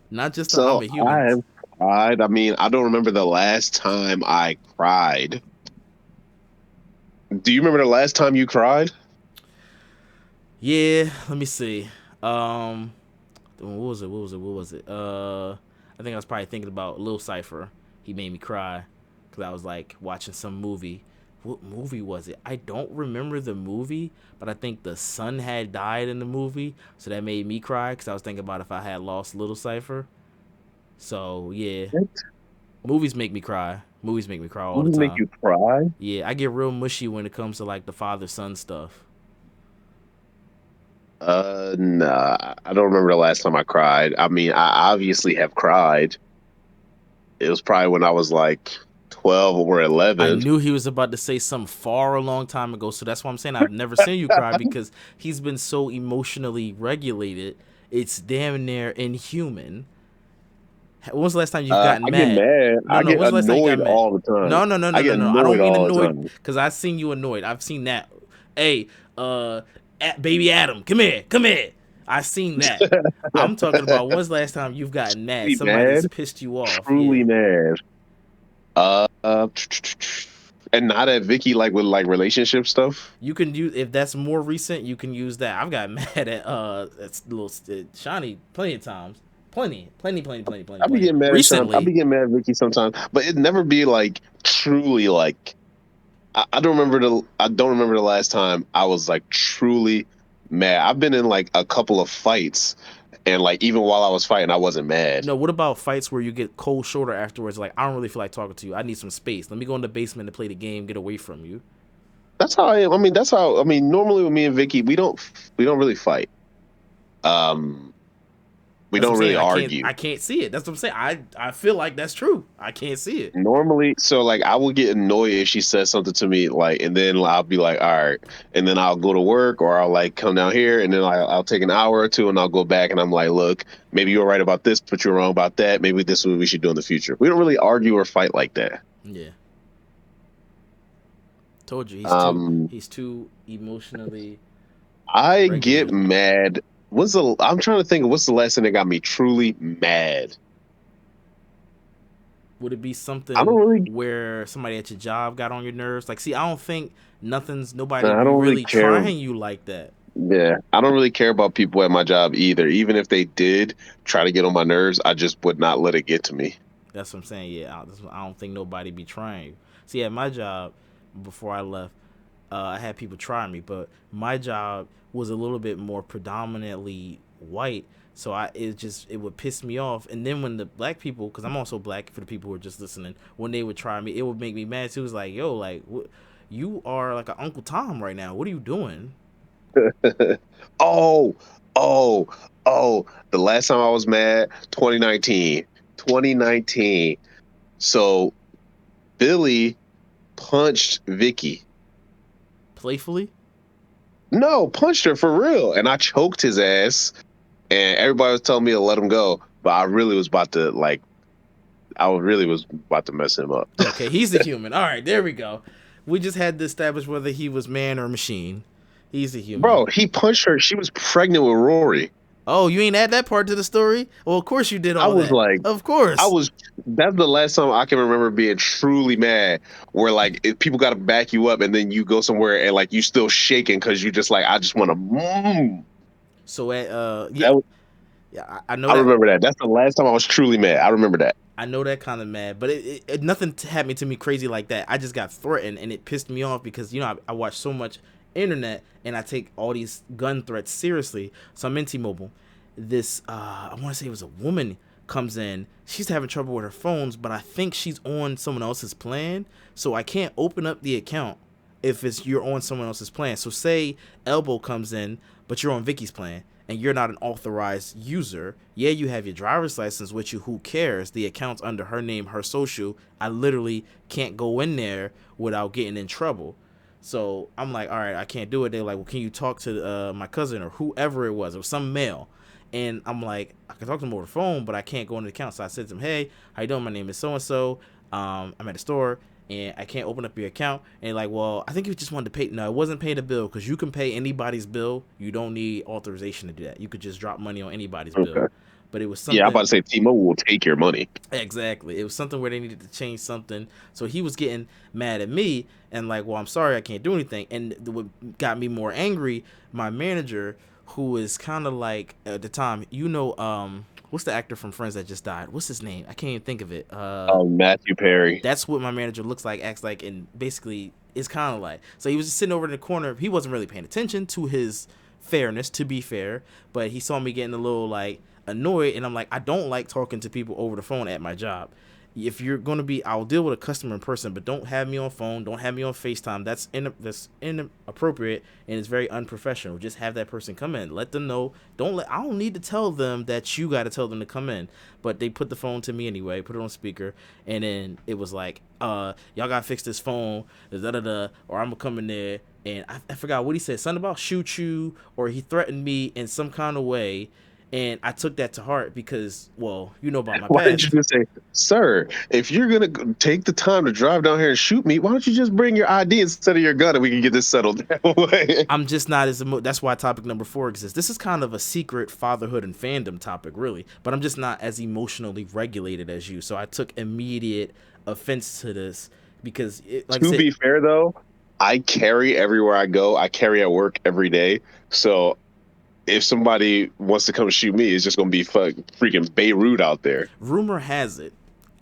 not just I'm a human. I have cried. I mean, I don't remember the last time I cried. Do you remember the last time you cried? Yeah, let me see. What was it? I think I was probably thinking about Lil Cypher. He made me cry because I was like watching some movie. What movie was it? I don't remember the movie, but I think the son had died in the movie, so that made me cry because I was thinking about if I had lost Lil Cypher. So yeah, what? Movies make me cry. Movies make me cry all the time. Make you cry? Yeah, I get real mushy when it comes to like the father-son stuff. Nah, I don't remember the last time I cried. I mean, I obviously have cried. It was probably when I was like 12 or 11. I knew he was about to say something far a long time ago, so that's why I'm saying I've never seen you cry, because he's been so emotionally regulated. It's damn near inhuman. When was the last time you've gotten mad? I get mad. I get annoyed all the time. No. I don't mean annoyed, because I've seen you annoyed. I've seen that. Hey, baby Adam, come here. I've seen that. I'm talking about when's the last time you've gotten mad? Somebody's pissed you off. Truly mad. And not at Vicky, like with like relationship stuff. You can use, if that's more recent, you can use that. I've got mad at little Shawnee plenty of times. Plenty. I be getting mad recently. I be getting mad at Vicky sometimes, but it never be like truly like. I don't remember the last time I was like truly mad. I've been in like a couple of fights, and like even while I was fighting, I wasn't mad. No, what about fights where you get cold shoulder afterwards? Like, I don't really feel like talking to you. I need some space. Let me go in the basement to play the game, get away from you. That's how I am. I mean, normally with me and Vicky, we don't really fight. We don't really argue. I can't see it. That's what I'm saying. I feel like that's true. I can't see it. Normally, so like I will get annoyed if she says something to me, like, and then I'll be like, all right, and then I'll go to work, or I'll like come down here, and then I'll take an hour or two, and I'll go back, and I'm like, look, maybe you're right about this, but you're wrong about that. Maybe this is what we should do in the future. We don't really argue or fight like that. Yeah. Told you he's too emotionally. I get mad. I'm trying to think of what's the last thing that got me truly mad. Would it be something where somebody at your job got on your nerves? Like, see, I don't think nobody really trying you like that. Yeah, I don't really care about people at my job either. Even if they did try to get on my nerves, I just would not let it get to me. That's what I'm saying. Yeah, I don't think nobody be trying you. See, at my job, before I left, I had people trying me, but my job was a little bit more predominantly white, so it would piss me off. And then when the black people, because I'm also black for the people who are just listening, when they would try me, it would make me mad too. It was like, yo, like, you are like an Uncle Tom right now. What are you doing? Oh, the last time I was mad, 2019. So Billy punched Vicky. Playfully? No, punched her for real. And I choked his ass, and everybody was telling me to let him go, but I really was about to mess him up. Okay, he's the human. All right, there we go. We just had to establish whether he was man or machine. He's a human. Bro, he punched her. She was pregnant with Rory. Oh, you ain't add that part to the story? Well, of course you did I all was that. like, Of I course. was. That's the last time I can remember being truly mad. Where like if people got to back you up, and then you go somewhere and like you still shaking because you just like I just want to. So at yeah, That was, yeah, I know I that. remember that. That's the last time I was truly mad. I remember that. I know that kind of mad, but nothing happened to me crazy like that. I just got threatened, and it pissed me off because I watch so much internet, and I take all these gun threats seriously. So I'm in T-Mobile. This I want to say it was a woman comes in. She's having trouble with her phones, but I think she's on someone else's plan, so I can't open up the account if you're on someone else's plan. So say Elbow comes in, but you're on Vicky's plan and you're not an authorized user. Yeah, you have your driver's license with you. Who cares? The account's under her name, her social. I literally can't go in there without getting in trouble. So I'm like, all right, I can't do it. They're like, well, can you talk to my cousin or whoever it was? It was some male. And I'm like, I can talk to them over the phone, but I can't go into the account. So I said to them, hey, how you doing? My name is so-and-so. I'm at the store and I can't open up your account. And like, well, I think you just wanted to pay. No, it wasn't paying the bill because you can pay anybody's bill. You don't need authorization to do that. You could just drop money on anybody's bill. Okay. But it was Yeah, I'm about something. to say T-Mobile will take your money. Exactly. It was something where they needed to change something. So he was getting mad at me and like, well, I'm sorry, I can't do anything. And what got me more angry, my manager, who is kind of like at the time, what's the actor from Friends that just died? What's his name? I can't even think of it. Matthew Perry. That's what my manager looks like, acts like, and basically is kind of like. So he was just sitting over in the corner. He wasn't really paying attention to his fairness, to be fair, but he saw me getting a little like annoyed, and I'm like, I don't like talking to people over the phone at my job. If you're gonna be, I'll deal with a customer in person, but don't have me on phone, don't have me on FaceTime. That's inappropriate and it's very unprofessional. Just have that person come in, let them know. I don't need to tell them that you got to tell them to come in. But they put the phone to me anyway, put it on speaker, and then it was like, y'all gotta fix this phone, or I'm gonna come in there. And I forgot what he said, something about shoot you, or he threatened me in some kind of way. And I took that to heart because, well, you know about my Why didn't you past. just say, sir, if you're going to take the time to drive down here and shoot me, why don't you just bring your ID instead of your gun and we can get this settled that way? I'm just not that's why topic number 4 exists. This is kind of a secret fatherhood and fandom topic, really. But I'm just not as emotionally regulated as you. So I took immediate offense to this because, like I To said, be fair, though, I carry everywhere I go. I carry at work every day. So if somebody wants to come shoot me, it's just going to be freaking Beirut out there. rumor has it,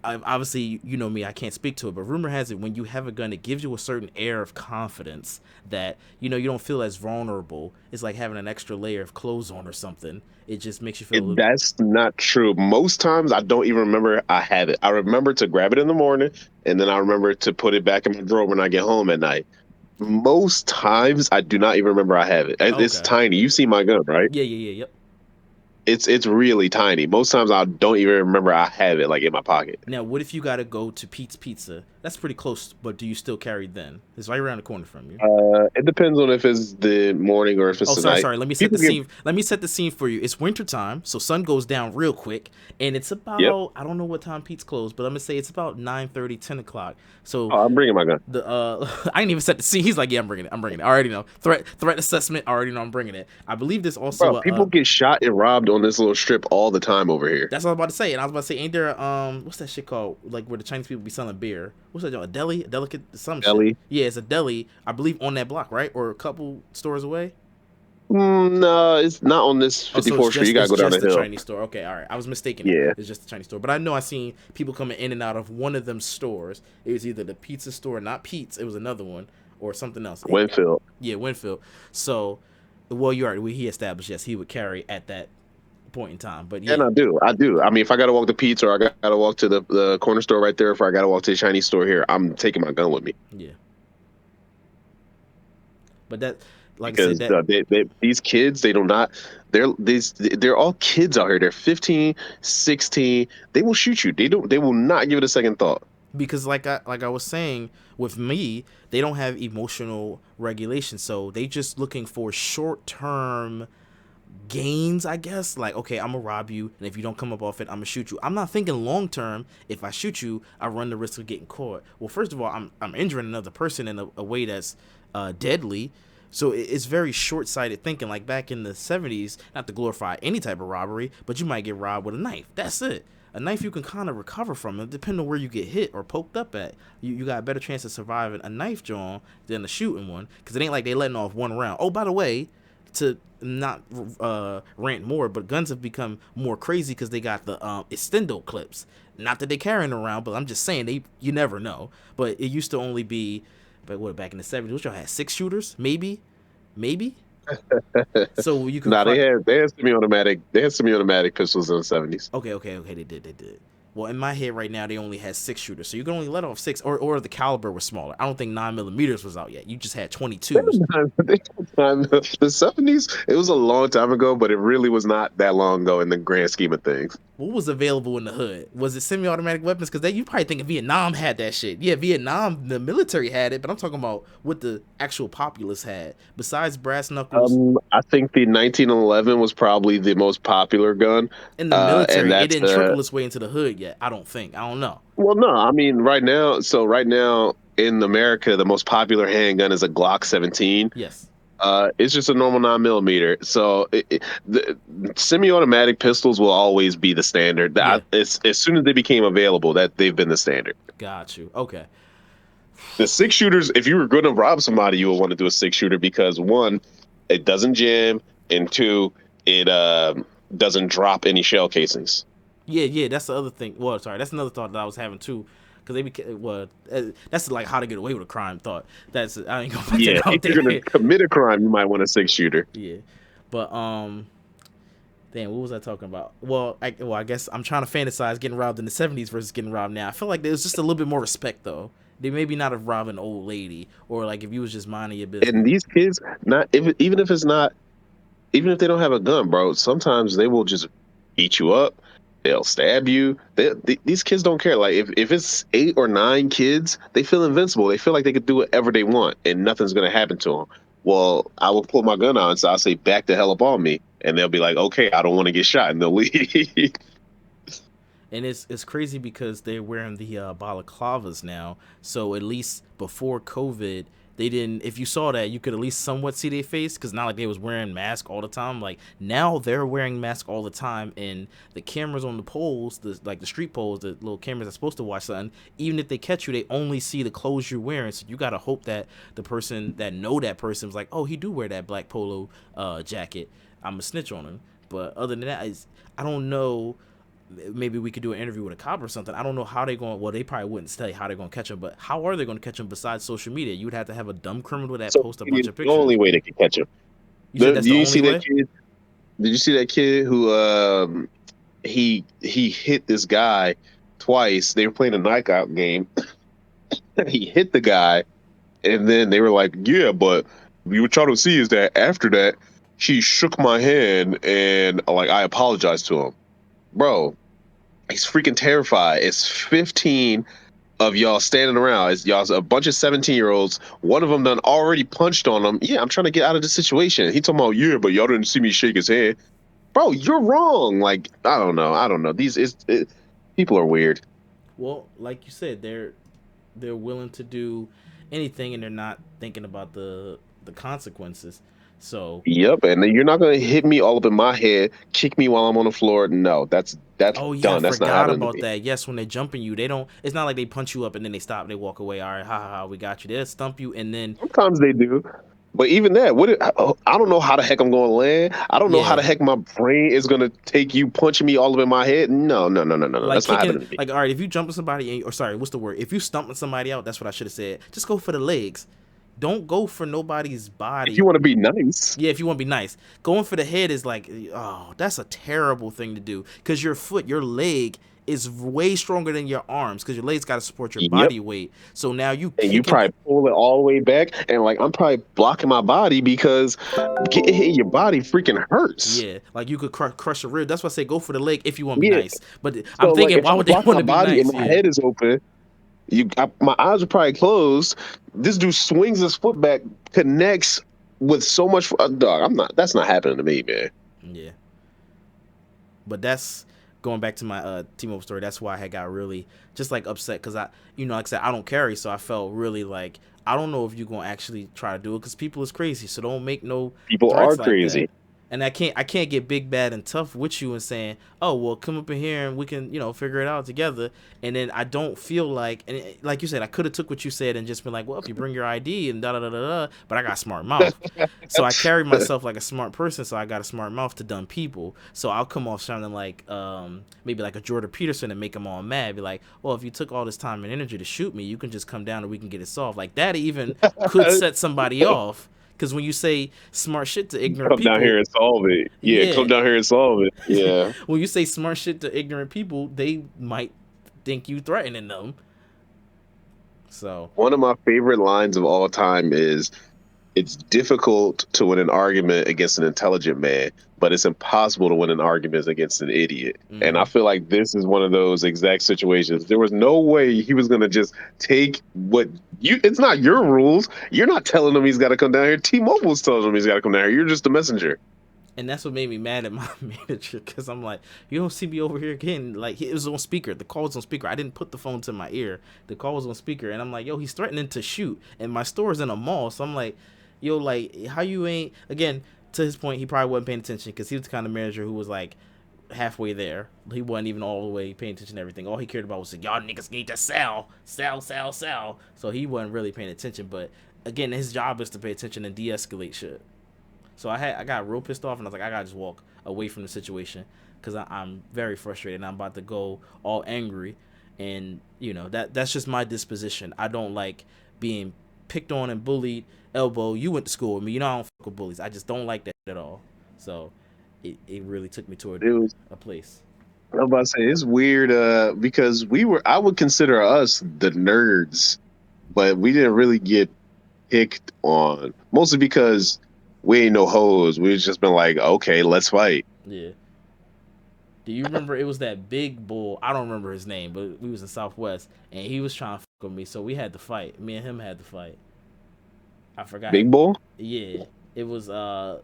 obviously, you know me, I can't speak to it, but rumor has it when you have a gun, it gives you a certain air of confidence that, you don't feel as vulnerable. It's like having an extra layer of clothes on or something. It just makes you feel a little. That's not true. Most times I don't even remember I have it. I remember to grab it in the morning and then I remember to put it back in my drawer when I get home at night. Most times I do not even remember I have it. It's Okay. tiny. You see my gun, right? Yeah, yep. It's really tiny. Most times I don't even remember I have it like in my pocket. Now, what if you got to go to Pete's Pizza? That's pretty close, but do you still carry then? It's right around the corner from you. It depends on if it's the morning or if it's Oh, the sorry, night. sorry. Let me set the People get scene. Let me set the scene for you. It's winter time, so sun goes down real quick, and it's yep. about, I don't know what time Pete's closed, but I'm gonna say it's about 9:30, 10 o'clock. So Oh, I'm bringing my gun. I didn't even set the scene. He's like, yeah, I'm bringing it. I'm bringing it. I already know. Threat assessment. I already know I'm bringing it. I believe there's also Bro, people get shot and robbed on this little strip all the time over here. That's what I was about to say. And I was about to say, ain't there what's that shit called? Like where the Chinese people be selling beer. What's that? A deli? A delicate some shit. Ellie? Yeah, it's a deli, I believe, on that block, right? Or a couple stores away. No, it's not on this Oh, so it's 54th Street. You just gotta it's go down just the the hill. Chinese store. Okay, all right. I was mistaken. Yeah. It's just the Chinese store. But I know I seen people coming in and out of one of them stores. It was either the pizza store, not Pete's. It was another one or something else. Winfield. Yeah, Winfield. So, well, you already he established, yes, he would carry at that point in time. But And yeah, I do. I mean, if I gotta walk to Pete's or I gotta walk to the corner store right there, if I gotta walk to the Chinese store here, I'm taking my gun with me. yeah. But that, like I said, Because that these kids, they do not, they're all kids out here. They're 15, 16. They will shoot you. They will not give it a second thought. because like I was saying, with me, they don't have emotional regulation, so they just looking for short term gains, I guess. Like, okay, I'm gonna rob you, and if you don't come up off it, I'm gonna shoot you. I'm not thinking long term. If I shoot you, I run the risk of getting caught. Well, first of all, I'm injuring another person in a way that's deadly. So it's very short-sighted thinking. Like back in the 70s, not to glorify any type of robbery, but you might get robbed with a knife. That's it. A knife you can kind of recover from it, depending on where you get hit or poked up at. You got a better chance of surviving a knife John than a shooting one, because it ain't like they letting off one round. Oh, by the way, to not rant more, but guns have become more crazy because they got the extendo clips. Not that they carrying around, but I'm just saying you never know. But it used to only be, but what, back in the 70s, what y'all had, 6 shooters, maybe. So you could Nah, they had semi-automatic pistols in the 70s. Okay, they did. Well, in my head right now, they only had 6 shooters, so you can only let off 6, or the caliber was smaller. I don't think 9mm was out yet. You just had 22s. The 70s, it was a long time ago, but it really was not that long ago in the grand scheme of things. What was available in the hood? Was it semi-automatic weapons? Because you probably think Vietnam had that shit. Yeah, Vietnam, the military had it, but I'm talking about what the actual populace had. Besides brass knuckles, I think the 1911 was probably the most popular gun. in the And military, it that's didn't trickle its way into the hood yet. I don't think. I don't know. well, no, I mean right now in America, the most popular handgun is a Glock 17. Yes. It's just a normal 9mm. So the semi-automatic pistols will always be the standard. Yeah. As soon as they became available, that they've been the standard. Got you. Okay. The 6 shooters, if you were going to rob somebody, you would want to do a 6 shooter because one, it doesn't jam, and two, it doesn't drop any shell casings. Yeah, that's the other thing. Well, sorry, that's another thought that I was having too, because that's like how to get away with a crime thought. I ain't gonna put Yeah, that out if there. you're going to commit a crime, you might want a 6 shooter. Yeah, but damn, what was I talking about? I guess I'm trying to fantasize getting robbed in the 70s versus getting robbed now. I feel like there's just a little bit more respect though. They maybe not have robbed an old lady, or like if you was just minding your business. And these kids, even if it's not, even if they don't have a gun, bro, sometimes they will just beat you up. They'll stab you. These kids don't care. Like if it's 8 or 9 kids, they feel invincible. They feel like they could do whatever they want and nothing's gonna happen to them. Well, I will pull my gun out, so I'll say, "Back the hell up on me," and they'll be like, "Okay, I don't want to get shot," and they'll leave. And it's crazy because they're wearing the balaclavas now. So at least before COVID, they didn't. If you saw that, you could at least somewhat see their face, because not like they was wearing masks all the time. Like now they're wearing masks all the time, and the cameras on the poles, the street poles, the little cameras that's supposed to watch something. Even if they catch you, they only see the clothes you're wearing. So you gotta hope that the person that person was like, oh, he do wear that black polo jacket. I'm a snitch on him. But other than that, I don't know. Maybe we could do an interview with a cop or something. I don't know how they're going. Well, they probably wouldn't tell you how they're going to catch them, but how are they going to catch them besides social media? You would have to have a dumb criminal that So post a bunch of the pictures. only way they can catch him. You said that's the only way? Did you see that kid who he hit this guy twice? They were playing a knockout game. He hit the guy, and then they were like, "Yeah, but you were trying to see is that after that, she shook my hand and like I apologized to him, bro." He's freaking terrified. It's 15 of y'all standing around. It's y'all's a bunch of 17-year-olds. One of them done already punched on him. Yeah, I'm trying to get out of the situation. He talking about, yeah, but y'all didn't see me shake his hand. Bro, you're wrong. Like, I don't know. People are weird. Well, like you said, they're willing to do anything, and they're not thinking about the consequences. So Yep, and then you're not gonna hit me all up in my head, kick me while I'm on the floor. No, that's oh yeah, I done. That's not forgot happening to about me. that. Yes, when they're jumping you, they don't. It's not like they punch you up and then they stop. They walk away. All right, ha ha ha, we got you. They'll stump you and then Sometimes they do, but even that, I don't know how the heck I'm going to land. I don't know how yeah, the heck my brain is going to take you punching me all up in my head. No. like That's not kicking. happening to me. Like all right, if you jumping somebody, or sorry, what's the word? If you stumping somebody out, that's what I should have said. Just go for the legs. Don't go for nobody's If you body. want to be nice, Yeah, if you want to be nice. Going for the head is like, oh, that's a terrible thing to do. Because your leg is way stronger than your arms. Because your legs got to support your yep. body weight. So now you And you kicking. probably pull it all the way back, and like I'm probably blocking my body because hitting your body freaking hurts. Yeah, like you could crush a rib. That's why I say go for the leg if you want to be Yeah. nice. But So I'm like thinking, if why I would they block want my to be body and nice? my Yeah. head is open, my eyes are probably closed. This dude swings his foot back, connects with so much. Dog, I'm not. That's not happening to me, man. Yeah. But that's going back to my T-Mobile story. That's why I had got really just like upset because like I said, I don't carry, so I felt really like I don't know if you're gonna actually try to do it because people is crazy. So don't make no People are threats like that. crazy. And I can't get big bad and tough with you and saying, oh well, come up in here and we can figure it out together. And then I don't feel like, and like you said, I could have took what you said and just been like, well, if you bring your ID and da da da da da. But I got a smart mouth, so I carry myself like a smart person. So I got a smart mouth to dumb people. So I'll come off sounding like maybe like a Jordan Peterson and make them all mad. Be like, well, if you took all this time and energy to shoot me, you can just come down and we can get it solved. Like that even could set somebody off. Because when you say smart shit to ignorant Come down people, here and solve it. Yeah, yeah, come down here and solve it. Yeah. when you say smart shit to ignorant people, they might think you threatening them. So One of my favorite lines of all time is, it's difficult to win an argument against an intelligent man, but it's impossible to win an argument against an idiot. And I feel like this is one of those exact situations. There was no way he was going to just take what you, it's not your rules. You're not telling him he's got to come down here. T-Mobile's telling him he's got to come down here. You're just the messenger. and that's what made me mad at my manager because I'm like, you don't see me over here again. Like it was on speaker. The call was on speaker. I didn't put the phone to my ear. The call was on speaker, and I'm like, yo, he's threatening to shoot, and my store's in a mall. So I'm like, yo, like how you ain't again. To his point, he probably wasn't paying attention because he was the kind of manager who was like halfway there. He wasn't even all the way paying attention to everything. All he cared about was like, y'all niggas need to sell. So he wasn't really paying attention. But again, his job is to pay attention and de-escalate shit. So I got real pissed off and I was like, I gotta just walk away from the situation because I'm very frustrated and I'm about to go all angry, and that's just my disposition. I don't like being picked on and bullied. Elbow, you went to school with me. I don't fuck with bullies. I just don't like that at all. So it really took me toward a place. I'm about to say it's weird because I would consider us the nerds, but we didn't really get picked on, mostly because we ain't no hoes. We've just been like, okay, let's fight. Yeah. Do you remember it was that big bull? I don't remember his name, but we was in Southwest and he was trying to fuck with me, so we had to fight. Me and him had to fight. I forgot. Big bull? Yeah. It was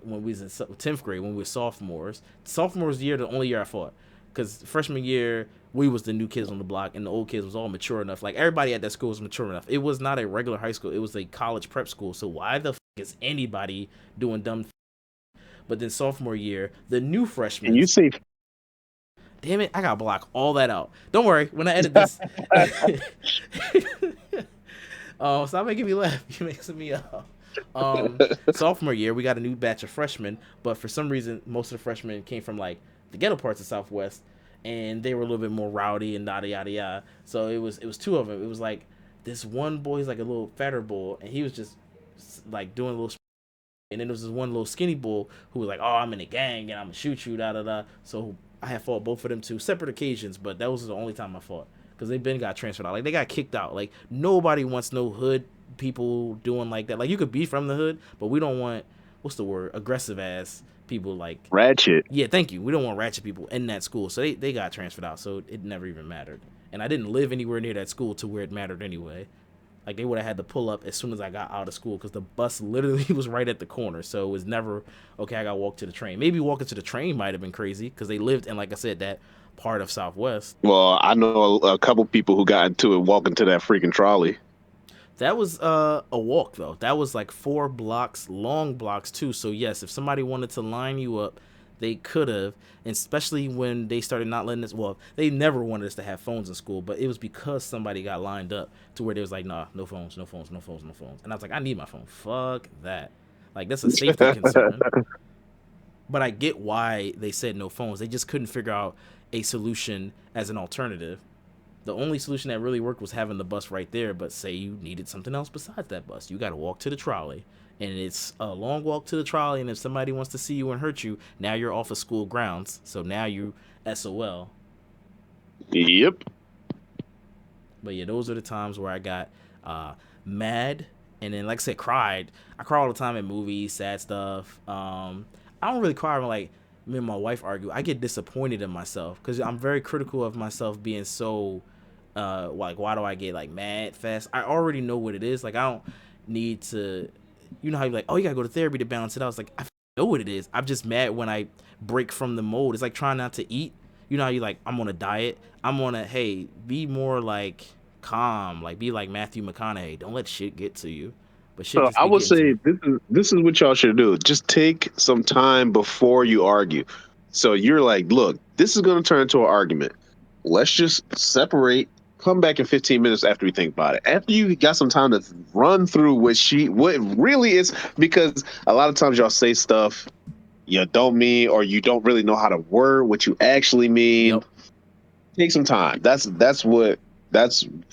when we was in 10th grade when we were sophomores. Sophomores year, the only year I fought. Because freshman year, we was the new kids on the block, and the old kids was all mature enough. Like, everybody at that school was mature enough. It was not a regular high school. It was a college prep school. So why the is anybody doing dumb But then sophomore year, the new freshmen. And you say... Damn it, I gotta block all that out. Don't worry, when I edit this... stop making me laugh. You're mixing me up. Sophomore year, we got a new batch of freshmen, but for some reason, most of the freshmen came from, like, the ghetto parts of Southwest, and they were a little bit more rowdy and yada yada yada. So it was two of them. It was like this one boy, he's like a little fatter bull, and he was just like doing a little. And then there was this one little skinny bull who was like, "Oh, I'm in a gang and I'm gonna shoot you, da da da." So I had fought both of them two separate occasions, but that was the only time I fought because they been got transferred out. Like they got kicked out. Like nobody wants no hood people doing like that. Like you could be from the hood, but we don't want what's the word, aggressive ass people like ratchet. Yeah, thank you. We don't want ratchet people in that school, so they got transferred out. So it never even mattered, and I didn't live anywhere near that school to where it mattered anyway. Like they would have had to pull up as soon as I got out of school because the bus literally was right at the corner. So it was never okay. I got to walk to the train. Maybe walking to the train might have been crazy because they lived in, like I said, that part of Southwest. Well, I know a couple people who got into it walking to that freaking trolley. That was a walk though. That was like 4 blocks, long blocks too. So yes, if somebody wanted to line you up, they could have, especially when they started not letting us. Well, they never wanted us to have phones in school, but it was because somebody got lined up to where they was like, nah, no phones, no phones, no phones, no phones. And I was like, I need my phone. Fuck that. Like that's a safety concern. But I get why they said no phones. They just couldn't figure out a solution as an alternative. The only solution that really worked was having the bus right there, but say you needed something else besides that bus. You got to walk to the trolley, and it's a long walk to the trolley, and if somebody wants to see you and hurt you, now you're off of school grounds, so now you SOL. Yep. But yeah, those are the times where I got mad, and then, like I said, cried. I cry all the time in movies, sad stuff. I don't really cry when, like, me and my wife argue. I get disappointed in myself, because I'm very critical of myself being so... like why do I get like mad fast? I already know what it is. Like I don't need to, how you're like, oh, you gotta go to therapy to balance it out. It's like I know what it is. I'm just mad when I break from the mold. It's like trying not to eat. How you like, I'm on a diet. I'm on a, hey, be more like calm, like be like Matthew McConaughey. Don't let shit get to you, but shit So just I be would getting to say you. this is what y'all should do. Just take some time before you argue. So you're like, look, this is going to turn into an argument. Let's just separate. Come back in 15 minutes after we think about it. After you got some time to run through what really is, because a lot of times y'all say stuff you don't mean, or you don't really know how to word what you actually mean. Yep. Take some time. That's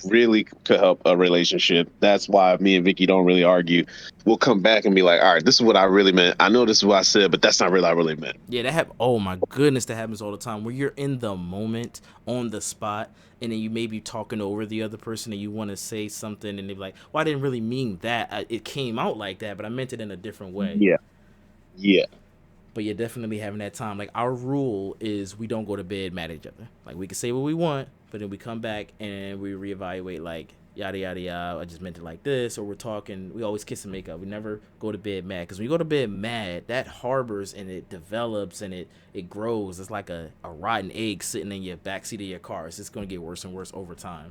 really could help a relationship. That's why me and Vicky don't really argue. We'll come back and be like, all right, this is what I really meant. I know this is what I said, but that's not really what I really meant. Yeah, that happen. Oh my goodness, that happens all the time. Where you're in the moment, on the spot, and then you may be talking over the other person, and you want to say something, and they're like, "Well, I didn't really mean that. It came out like that, but I meant it in a different way." Yeah. Yeah. But you're definitely having that time. Like our rule is we don't go to bed mad at each other. Like we can say what we want, but then we come back and we reevaluate. Like yada yada yada. I just meant it like this, or we're talking. We always kiss and make up. We never go to bed mad because when you go to bed mad, that harbors and it develops and it grows. It's like a rotten egg sitting in your backseat of your car. It's just gonna get worse and worse over time.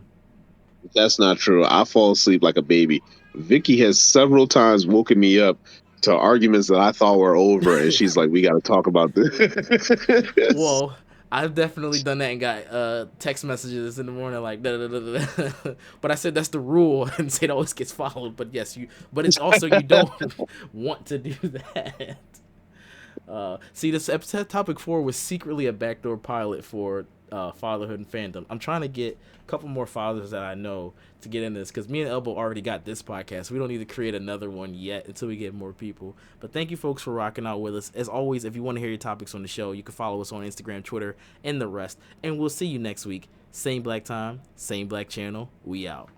That's not true. I fall asleep like a baby. Vicky has several times woken me up to arguments that I thought were over, and she's like, "We got to talk about this." Whoa. I've definitely done that and got text messages in the morning like da, da, da, da, da. But I said that's the rule and it always gets followed. But yes, you. But it's also you don't want to do that. See, this episode topic 4 was secretly a backdoor pilot for fatherhood and fandom. I'm trying to get a couple more fathers that I know to get in this because me and Elbow already got this podcast. We don't need to create another one yet until we get more people. But thank you folks for rocking out with us. As always, if you want to hear your topics on the show, you can follow us on Instagram, Twitter, and the rest. And we'll see you next week. Same black time, same black channel. We out.